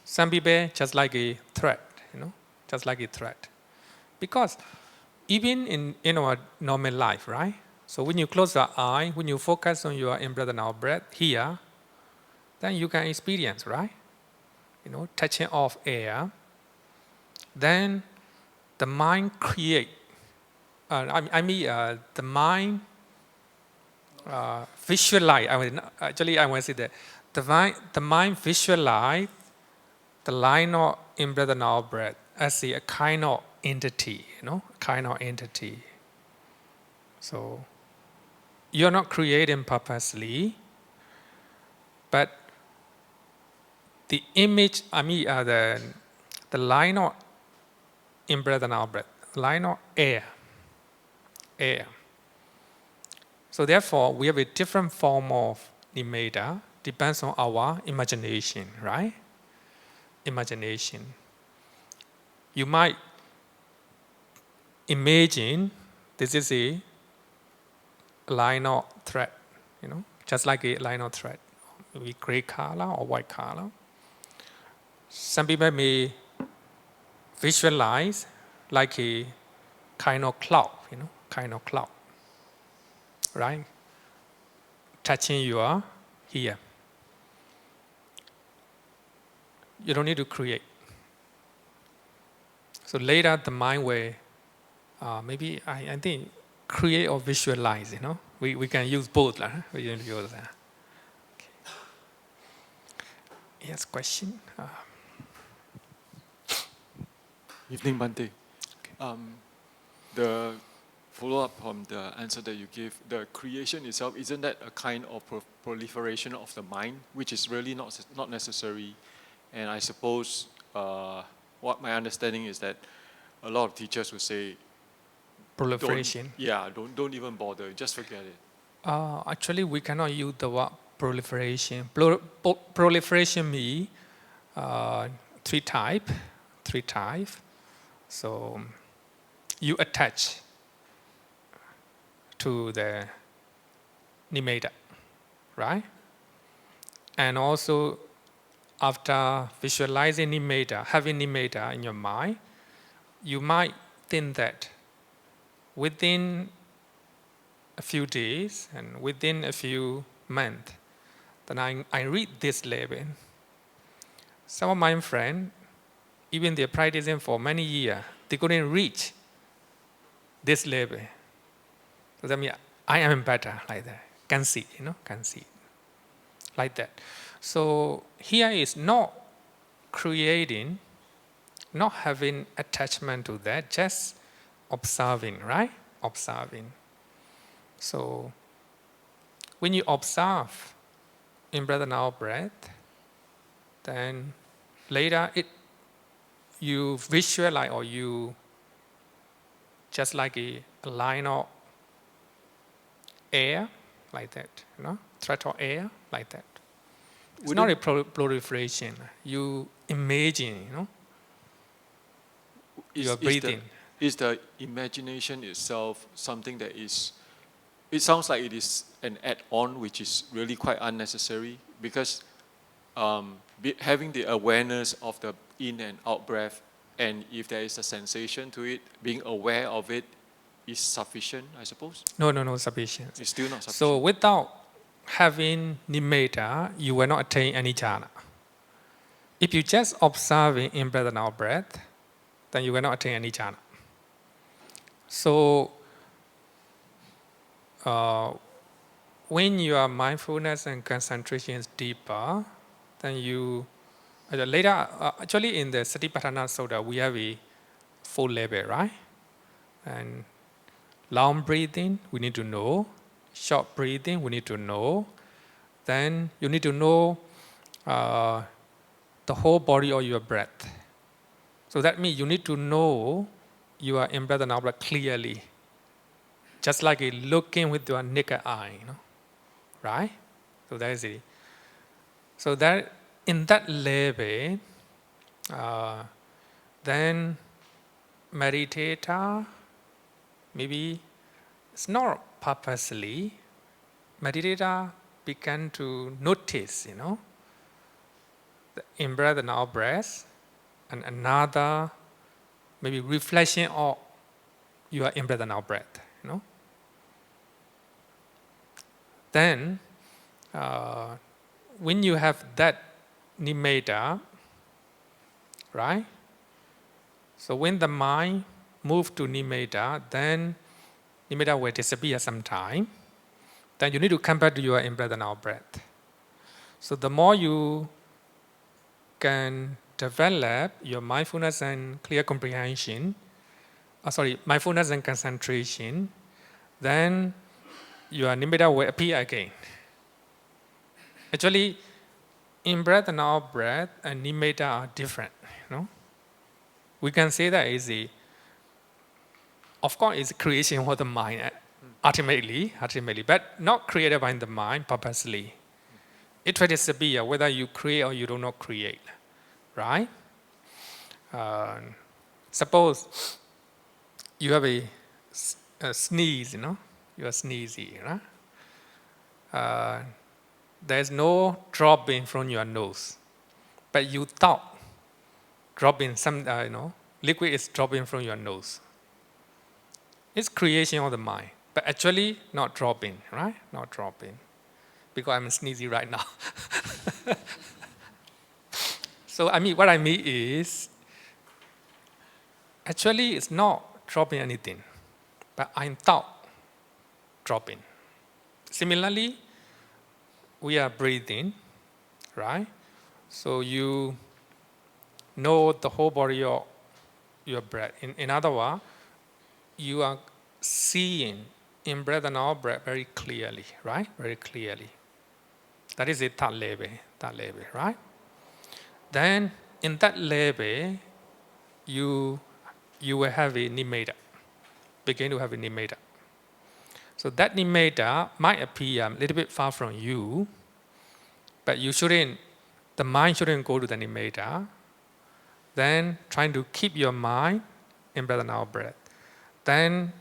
Some people just like a thread, just like a thread. Because even in our normal life, right? So when you close your eye, when you focus on your in-breath and out-breath here, then you can experience, right? Touching of air. Then the mind create. The mind visualize. I want to say that the mind visualize the line of in-breath and out-breath as a kind of entity, kind of entity. So you're not creating purposely, but the image, the line of in-breath and out-breath, line of air. So therefore, we have a different form of nimitta, depends on our imagination, right? Imagination. You might imagine this is a line of thread, just like a line of thread, maybe gray color or white color. Some people may visualize like a kind of cloud, kind of cloud, right? Touching your here. You don't need to create. So later the mind will, maybe I think, create or visualize, We can use both. We can use that. Okay. Yes, question? Evening, Bante. The follow-up on the answer that you gave, the creation itself, isn't that a kind of proliferation of the mind, which is really not necessary? And I suppose what my understanding is that a lot of teachers would say, Proliferation. don't even bother, just forget it. Actually, we cannot use the word proliferation. Proliferation means three type. So you attach to the nimitta, right? And also, after visualizing nimitta, having nimitta in your mind, you might think that within a few days and within a few months, then I read this level. Some of my friends, even they're practicing for many years, they couldn't reach this level. So that means I am better like that. Can see. Like that. So here is not creating, not having attachment to that, just observing, right? Observing. So when you observe in breath and out breath, then later you visualize, or you just like a line of air, like that, thread of air, like that. It's not a proliferation. You imagine, you are breathing. Is the imagination itself something that is, it sounds like it is an add-on which is really quite unnecessary, because having the awareness of the in and out breath, and if there is a sensation to it, being aware of it is sufficient, I suppose? No, sufficient. It's still not sufficient. So without having nimitta, you will not attain any jhana. If you just observe in breath and out breath, then you will not attain any jhana. So when your mindfulness and concentration is deeper, then you later, actually in the Satipatthana Sutta, we have a 4 level, right? And long breathing, we need to know. Short breathing, we need to know. Then you need to know the whole body of your breath. So that means you need to know you are in breath and out breath clearly. Just like looking with your naked eye, right? So that is it. So that in that level, then meditator, maybe it's not purposely, meditator began to notice, the in breath and out breath, and another maybe reflection of your in breath and out breath, Then, when you have that nimitta, right? So when the mind moves to nimitta, then nimitta will disappear sometime. Then you need to come back to your in breath and out breath. So the more you can develop your mindfulness and clear comprehension, mindfulness and concentration, then your nimitta will appear again. Actually, in breath and out breath and nimitta are different. We can say that of course, it's creation of the mind ultimately, but not created by the mind purposely. It will disappear whether you create or you do not create, right? Suppose you have a sneeze, you are sneezing, right? There's no dropping from your nose, but you thought dropping some, liquid is dropping from your nose. It's creation of the mind, but actually not dropping, right? Not dropping, because I'm sneezy right now. So what I mean is, actually it's not dropping anything, but I'm thought dropping. Similarly, we are breathing, right? So you know the whole body of your breath. In other words, you are seeing in breath and out breath very clearly, right? Very clearly. That is a thought level, right? Then in that level, you will have a nimitta, begin to have a nimitta. So that nimitta might appear a little bit far from you, but the mind shouldn't go to the nimitta. Then trying to keep your mind in breath and out breath. Then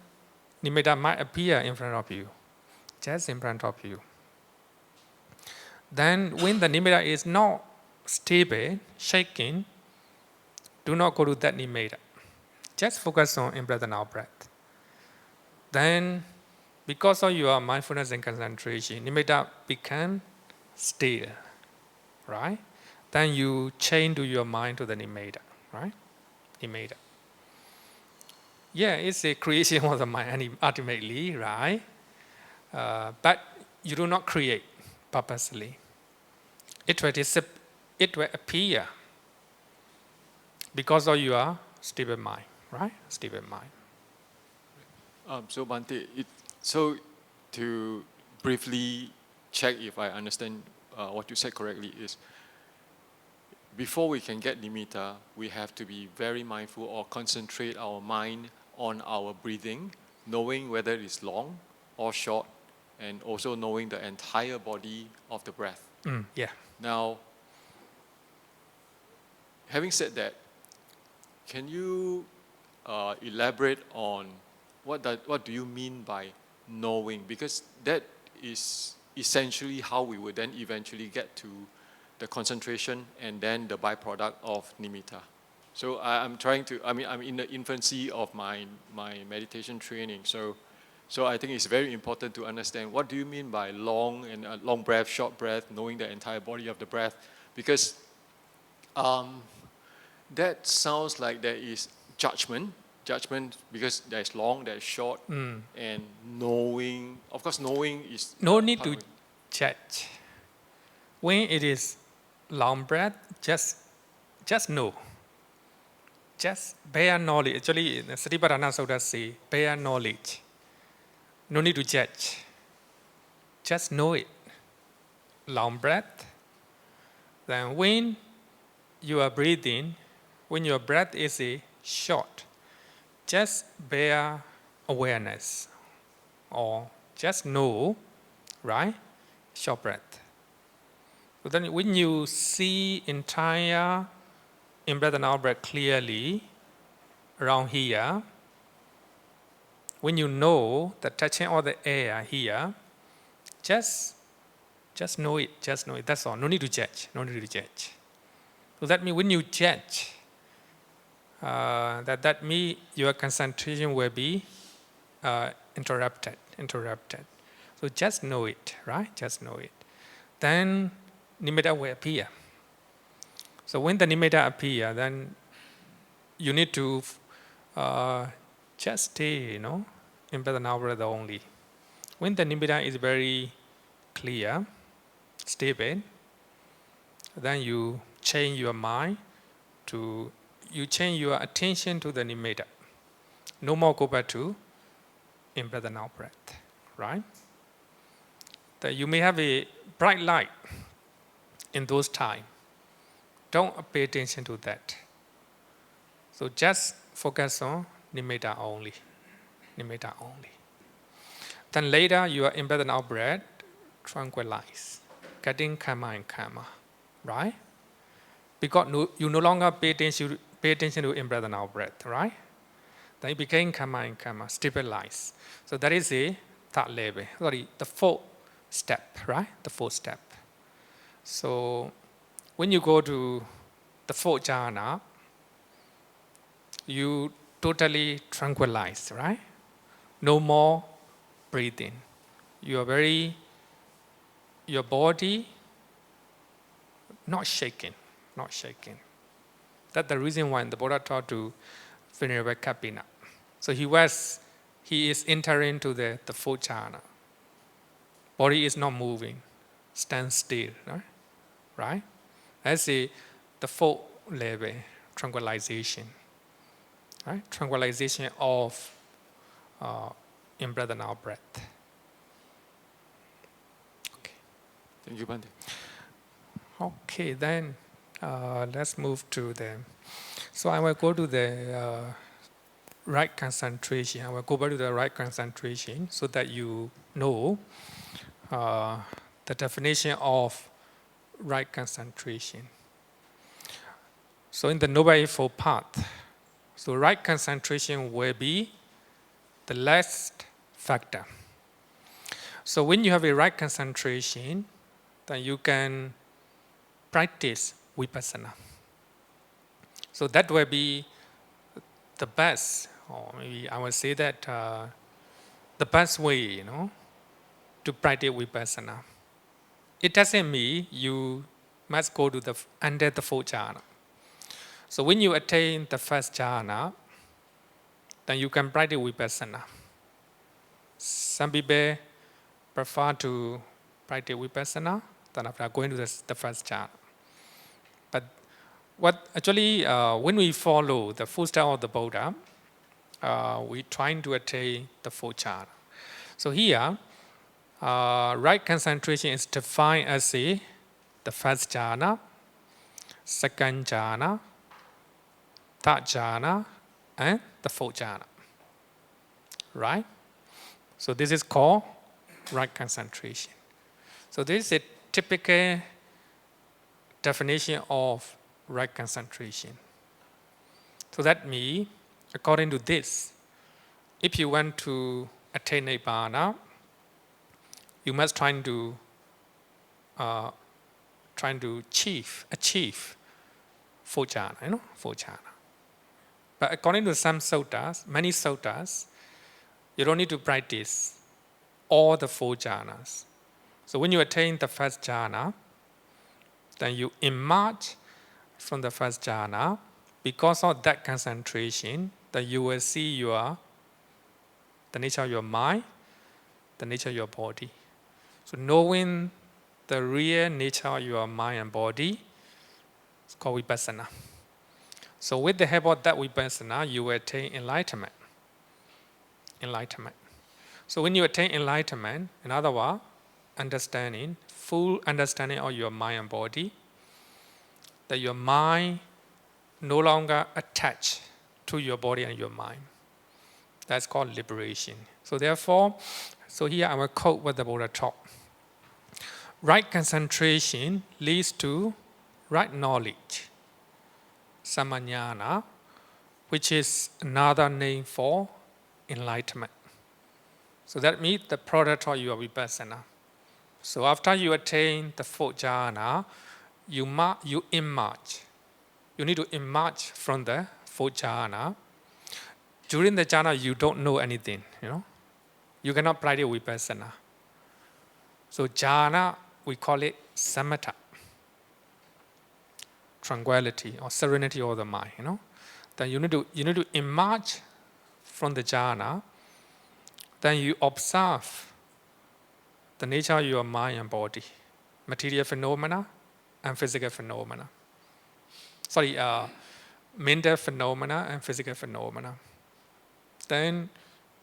nimitta might appear in front of you, just in front of you. Then when the nimitta is not stable, shaking, do not go to that nimitta. Just focus on in breath and out breath. Then, because of your mindfulness and concentration, nimitta become still, right? Then you chain to your mind to the nimitta, right? Nimitta. Yeah, it's a creation of the mind ultimately, right? But you do not create purposely. It will appear because of your stable mind, right? Stable mind. So Bante, so to briefly check if I understand what you said correctly is, before we can get nimitta, we have to be very mindful or concentrate our mind on our breathing, knowing whether it's long or short, and also knowing the entire body of the breath. Yeah. Now, having said that, can you elaborate on what do you mean by knowing? Because that is essentially how we would then eventually get to the concentration and then the byproduct of nimitta. So I'm in the infancy of my meditation training. So I think it's very important to understand what do you mean by long and long breath, short breath, knowing the entire body of the breath, because that sounds like there is judgment because there's long, there's short, and knowing. Of course, knowing is No need part to of it. judge. When it is long breath, just know. Just bare knowledge. Actually, the Satipatthana Sutta say bare knowledge. No need to judge. Just know it. Long breath. Then when you are breathing, when your breath is short, just bear awareness or just know, right? Short breath. So then when you see entire in breath and out breath clearly around here, when you know the touching of the air here, just know it, that's all. No need to judge, So that means when you judge, that means your concentration will be interrupted. So just know it, right? Just know it. Then nimitta will appear. So when the nimitta appear, then you need to just stay, in breath and out breath only. When the nimitta is very clear, stable, then you change your mind you change your attention to the nimitta. No more go back to in breath and out breath, right? That you may have a bright light in those times. Don't pay attention to that. So just focus on nimitta only. Then later you are in breath and out breath, tranquilize, getting calmer and calmer, right? Because you no longer pay attention to in breath and out breath, right? Then it became calmer and calmer, stabilize. So that is a third level. The fourth step, right? The fourth step. So when you go to the fourth jhana, you totally tranquilize, right? no more breathing. Your body not shaking. That's the reason why the Buddha taught to Venerable Kapina. So he is entering to the fourth jhana. Body is not moving, stand still, right? That's the fourth level, tranquilization, right? Tranquilization of in-breath and out-breath. Okay. Thank you, Bante. Okay, then let's move to the. So I will go to the right concentration. I will go back to the right concentration so that you know the definition of right concentration. So in the Noble Eightfold Path, so right concentration will be the last factor. So when you have a right concentration, then you can practice vipassana. So that will be the best, or maybe I would say that the best way, to practice vipassana. It doesn't mean you must go to under the fourth jhana. So when you attain the first jhana, then you can practice vipassana. Some people prefer to practice vipassana than after going to the first jhana. But when we follow the footsteps of the Buddha, we trying to attain the fourth jhana. So here, right concentration is defined as the first jhana, second jhana, third jhana, and the fourth jhana. Right? So this is called right concentration. So this is a typical definition of right concentration. So that means, according to this, if you want to attain Nibbana, you must try to achieve fourth jhana, fourth jhana. But according to some suttas, many suttas, you don't need to practice all the four jhanas. So when you attain the first jhana, then you emerge from the first jhana. Because of that concentration, then you will see the nature of your mind, the nature of your body. So knowing the real nature of your mind and body is called vipassana. So with the help of that vipassana, you will attain enlightenment. So when you attain enlightenment, in other words, full understanding of your mind and body, that your mind no longer attached to your body and your mind. That's called liberation. So therefore, here I will quote what the Buddha taught. Right concentration leads to right knowledge, samajnana, which is another name for enlightenment. So that means the product of your vipassana. So after you attain the fourth jhana, you emerge. You need to emerge from the fourth jhana. During the jhana, you don't know anything, You cannot practice vipassana. So jhana, we call it samatha, tranquility or serenity of the mind, Then you need to emerge from the jhana. Then you observe the nature of your mind and body, material phenomena and physical phenomena. Mental phenomena and physical phenomena. Then,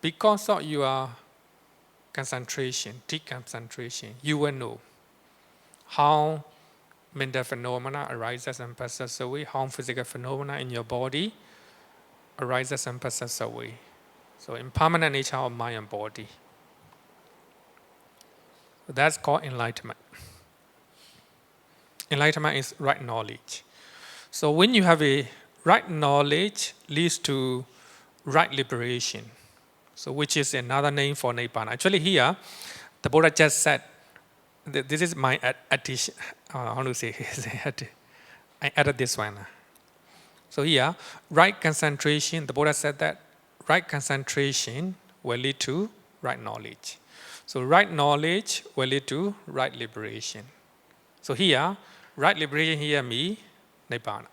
because of your concentration, deep concentration, you will know how mental phenomena arises and passes away, how physical phenomena in your body arises and passes away. So impermanent nature of mind and body. That's called enlightenment. Enlightenment is right knowledge. So when you have a right knowledge, leads to right liberation. So which is another name for Nibbana. Actually here, the Buddha just said, this is my addition. How to say? I added this one. So here, right concentration, the Buddha said that right concentration will lead to right knowledge. So right knowledge will lead to right liberation. So here, right liberation here means Nibbana.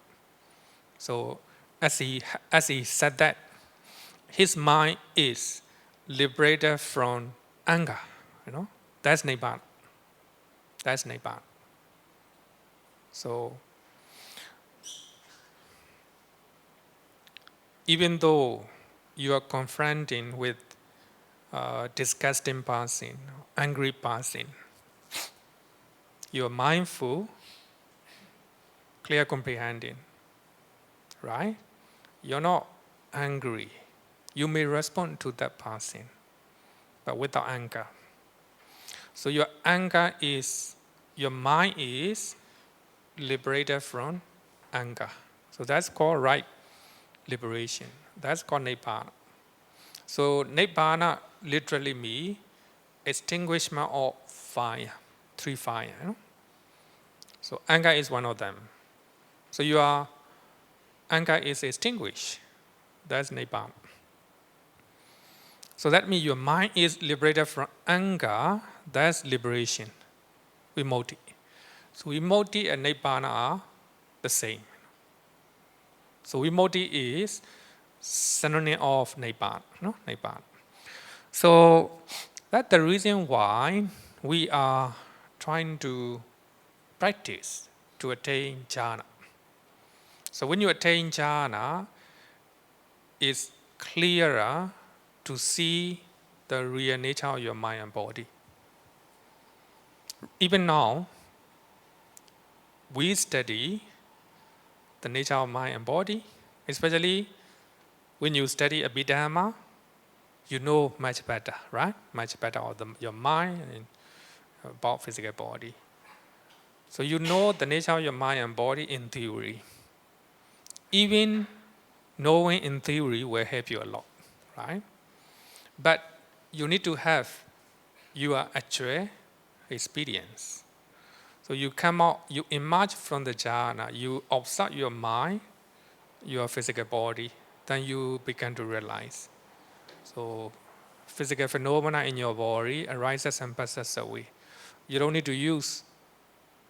So as he said that, his mind is liberated from anger. That's Nibbana. That's Nibbana. So even though you are confronting with disgusting person, angry person, you are mindful, clear comprehending, right? You're not angry. You may respond to that person, but without anger. So your mind is liberated from anger. So that's called right liberation. That's called Nibbana. So Nibbana literally means extinguishment of fire, three fire. So anger is one of them. So your anger is extinguished. That's Nibbana. So that means your mind is liberated from anger. That's liberation, vimukti. So vimukti and Nibbana are the same. So vimukti is synonym of Nibbana. Nibbana. So that's the reason why we are trying to practice to attain jhana. So when you attain jhana, it's clearer to see the real nature of your mind and body. Even now, we study the nature of mind and body, especially when you study Abhidhamma, you know much better, right? Much better of your mind and about physical body. So you know the nature of your mind and body in theory. Even knowing in theory will help you a lot, right? But you need to have your actual experience. So you come out, you emerge from the jhana, you observe your mind, your physical body, then you begin to realize. So physical phenomena in your body arises and passes away. You don't need to use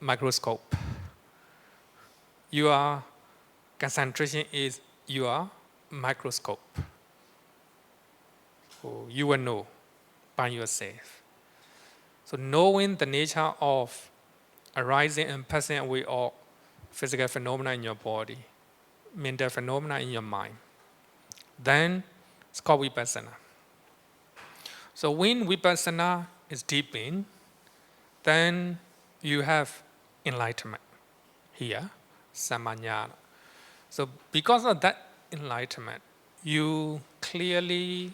microscope. Your concentration is your microscope. So you will know by yourself. So knowing the nature of arising and passing away of physical phenomena in your body, mental phenomena in your mind, then it's called vipassana. So when vipassana is deepened, then you have enlightenment here, samanyana. So because of that enlightenment, you clearly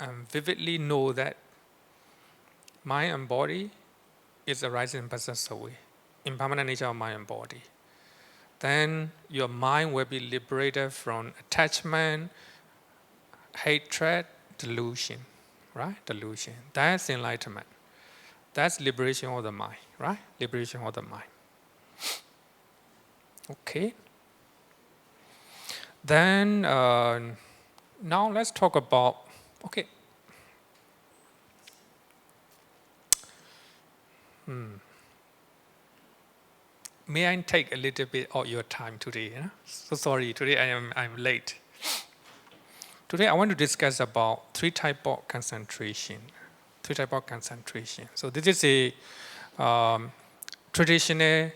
and vividly know that mind and body is arising and passes away, impermanent nature of mind and body. Then your mind will be liberated from attachment, hatred, delusion, right? Delusion. That's enlightenment. That's liberation of the mind, right? Liberation of the mind. Okay. Then now let's talk about, okay. May I take a little bit of your time today? So sorry, today I'm late. Today I want to discuss about three types of concentration. Three types of concentration. So this is a traditional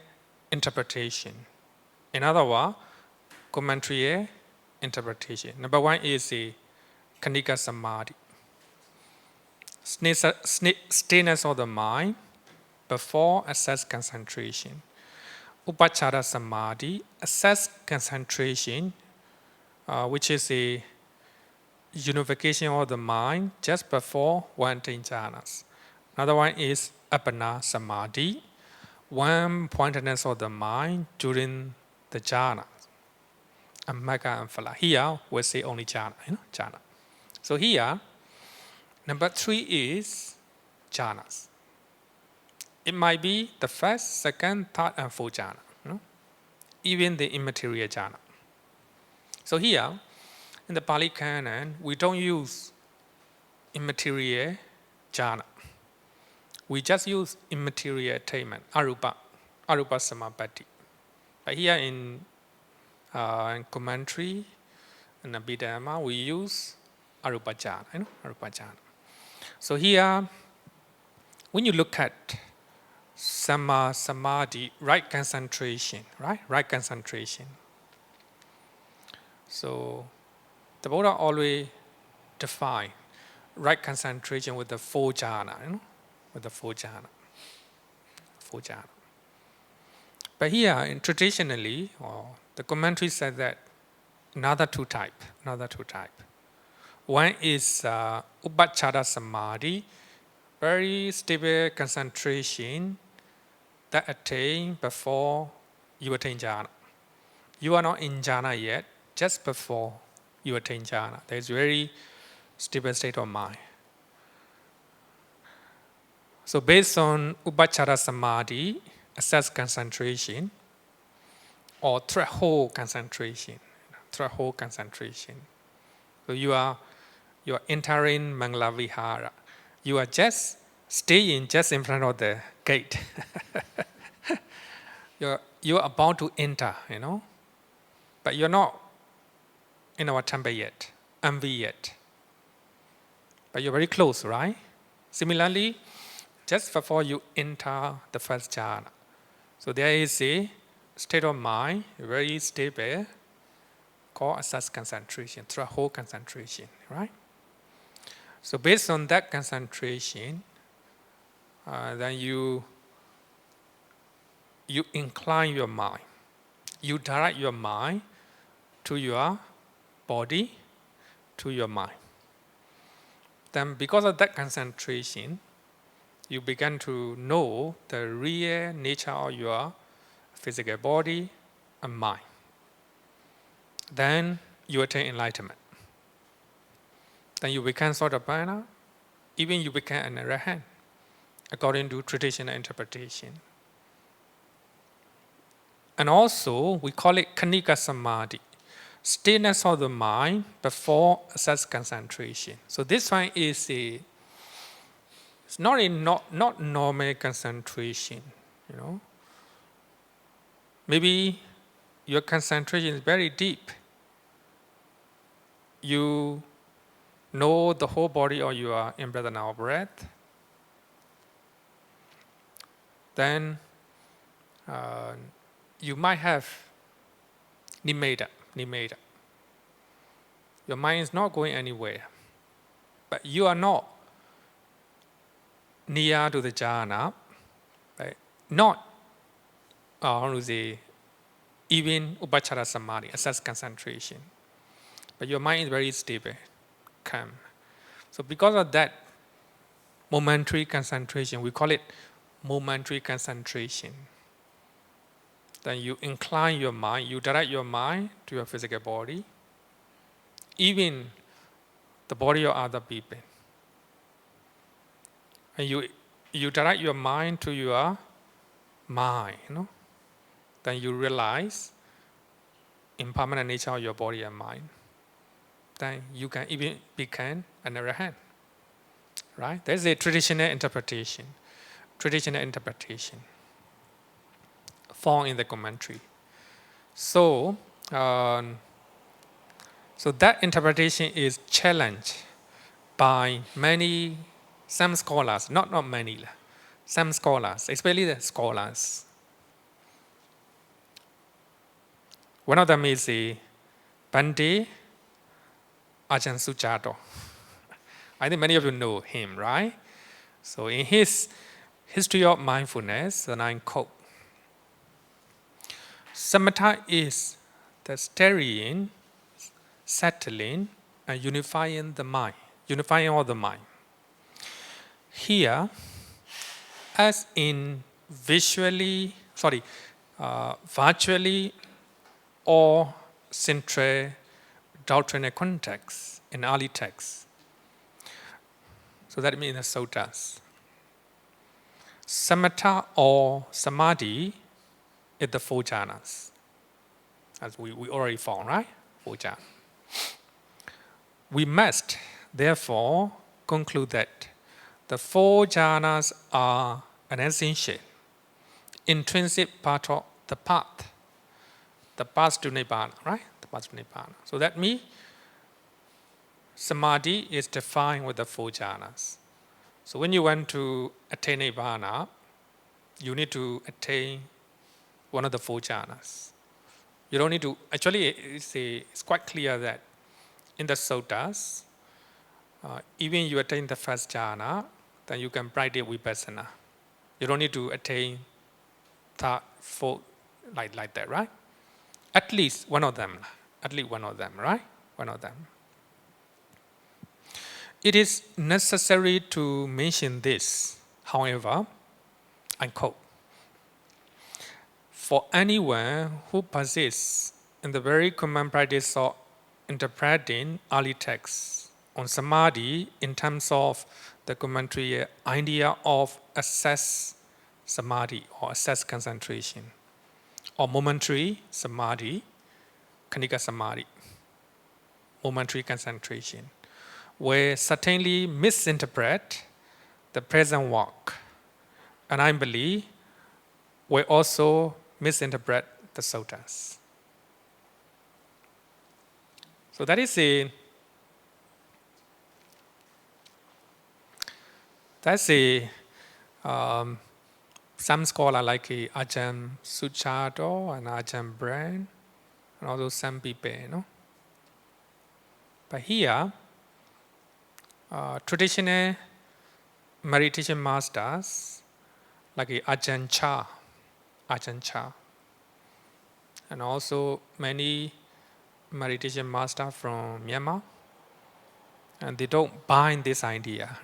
interpretation. In other words, commentary interpretation. Number one is a Kanika Samadhi. Stillness of the mind before assess concentration. Upachara Samadhi, assess concentration, which is a unification of the mind just before one attains jhanas. Another one is Appana Samadhi, one pointedness of the mind during the jhana. And Magga and Phala. Here we say only jhana, jhana. So here, number three is jhanas. It might be the first, second, third, and fourth jhana. Even the immaterial jhana. So here, in the Pali Canon, we don't use immaterial jhana. We just use immaterial attainment, arupa samapatti. But here in commentary and Abhidhamma, we use arupa jhana, arupa jhana. So here, when you look at samadhi, right concentration, right concentration. So the Buddha always define right concentration with the four jhana, with the four jhana. But here, traditionally, or the commentary said that another two type. One is upachara samadhi, very stable concentration that attain before you attain jhana. You are not in jhana yet, just before you attain jhana. There is very stable state of mind. So based on upachara samadhi, assess concentration, or threshold concentration. So you are entering Mangala Vihara. You are just staying just in front of the gate. You're about to enter, but you're not in our temple yet, MV yet. But you're very close, right? Similarly, just before you enter the first jhana. So there is a state of mind, very stable, called assess concentration, threshold concentration, right? So based on that concentration, then you incline your mind. You direct your mind to your body, to your mind. Then because of that concentration, you begin to know the real nature of your physical body and mind. Then you attain enlightenment. Then you become Sotapanna, even you become an Arahant, according to traditional interpretation. And also, we call it Kanika Samadhi, stillness of the mind before assess concentration. So this one is it's not normal concentration, Maybe your concentration is very deep. You know the whole body or you are in breath and out breath. Then you might have nimitta. Your mind is not going anywhere. But you are not near to the jhana, right? Not, even upachara samadhi, assess concentration. But your mind is very stable, calm. So because of that momentary concentration, we call it momentary concentration. Then you incline your mind, you direct your mind to your physical body, even the body of other people. And you direct your mind to your mind, Then you realize impermanent nature of your body and mind. Then you can even become an Arahant, right? There's a traditional interpretation found in the commentary. So that interpretation is challenged by some scholars, not many, some scholars, especially the scholars. One of them is Bhante Ajahn Sujato. I think many of you know him, right? So in his History of Mindfulness, and I quote, Samatha is the steadying, settling, and unifying the mind, unifying all the mind. Here, as in virtually or central doctrinal context in early texts. So that means the suttas. Samatha or samadhi is the four jhanas, as we already found, right? Four jhanas. We must, therefore, conclude that the four jhanas are an essential, intrinsic part of the path to Nibbana, right? The path to Nibbana. So that means samadhi is defined with the four jhanas. So when you want to attain Nibbana, you need to attain one of the four jhanas. You don't need to, actually it's quite clear that in the suttas, even you attain the first jhana, then you can practice vipassana. You don't need to attain third, fourth, like that, right? At least one of them, right? One of them. It is necessary to mention this, however, I quote, for anyone who persists in the very common practice of interpreting early texts on samadhi in terms of the commentary idea of assess samadhi or assess concentration, or momentary samadhi, khanika samadhi, momentary concentration, will certainly misinterpret the present work, and I believe will also misinterpret the suttas. So that is some scholar like Ajahn Suchado and Ajahn Brand, and also some people, But here, traditional meditation masters like Ajahn Chah, and also many meditation masters from Myanmar, and they don't buy this idea,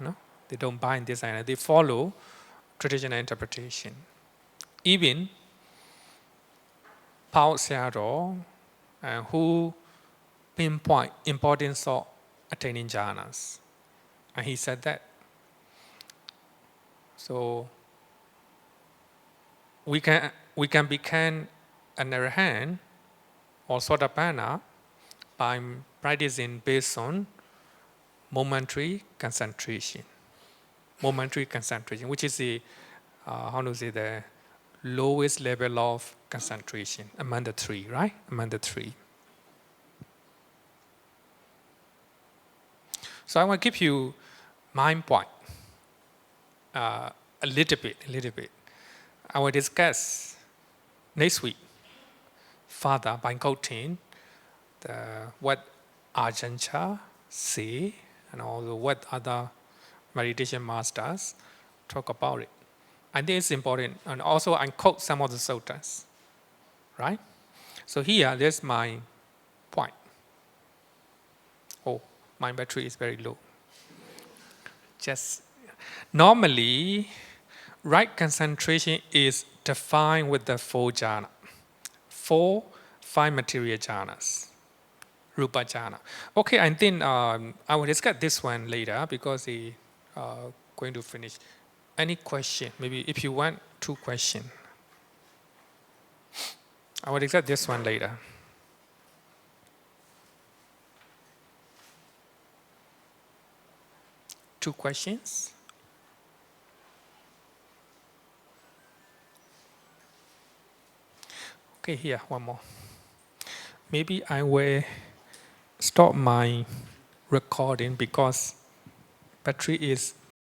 They don't buy this idea. They follow traditional interpretation. Even Paul Seattle, who pinpoint importance of attaining jhanas, and he said that. So we can become an arahant or sotapanna by practicing based on momentary concentration, which is the the lowest level of concentration among the three, right? Among the three. So I want to give you my point a little bit. I will discuss next week further by quoting what Ajahn Chah say, and also what other meditation masters talk about it. I think it's important, and also I quote some of the suttas, right? So here, there's my point. Oh, my battery is very low. Just normally, right concentration is defined with the four jhana, 5 material jhanas, rupa jhana. Okay, I think I will discuss this one later because we going to finish. Any question? Maybe if you want 2 questions. I will discuss this one later. Two questions? Okay, here, one more. Maybe I will stop my recording because battery is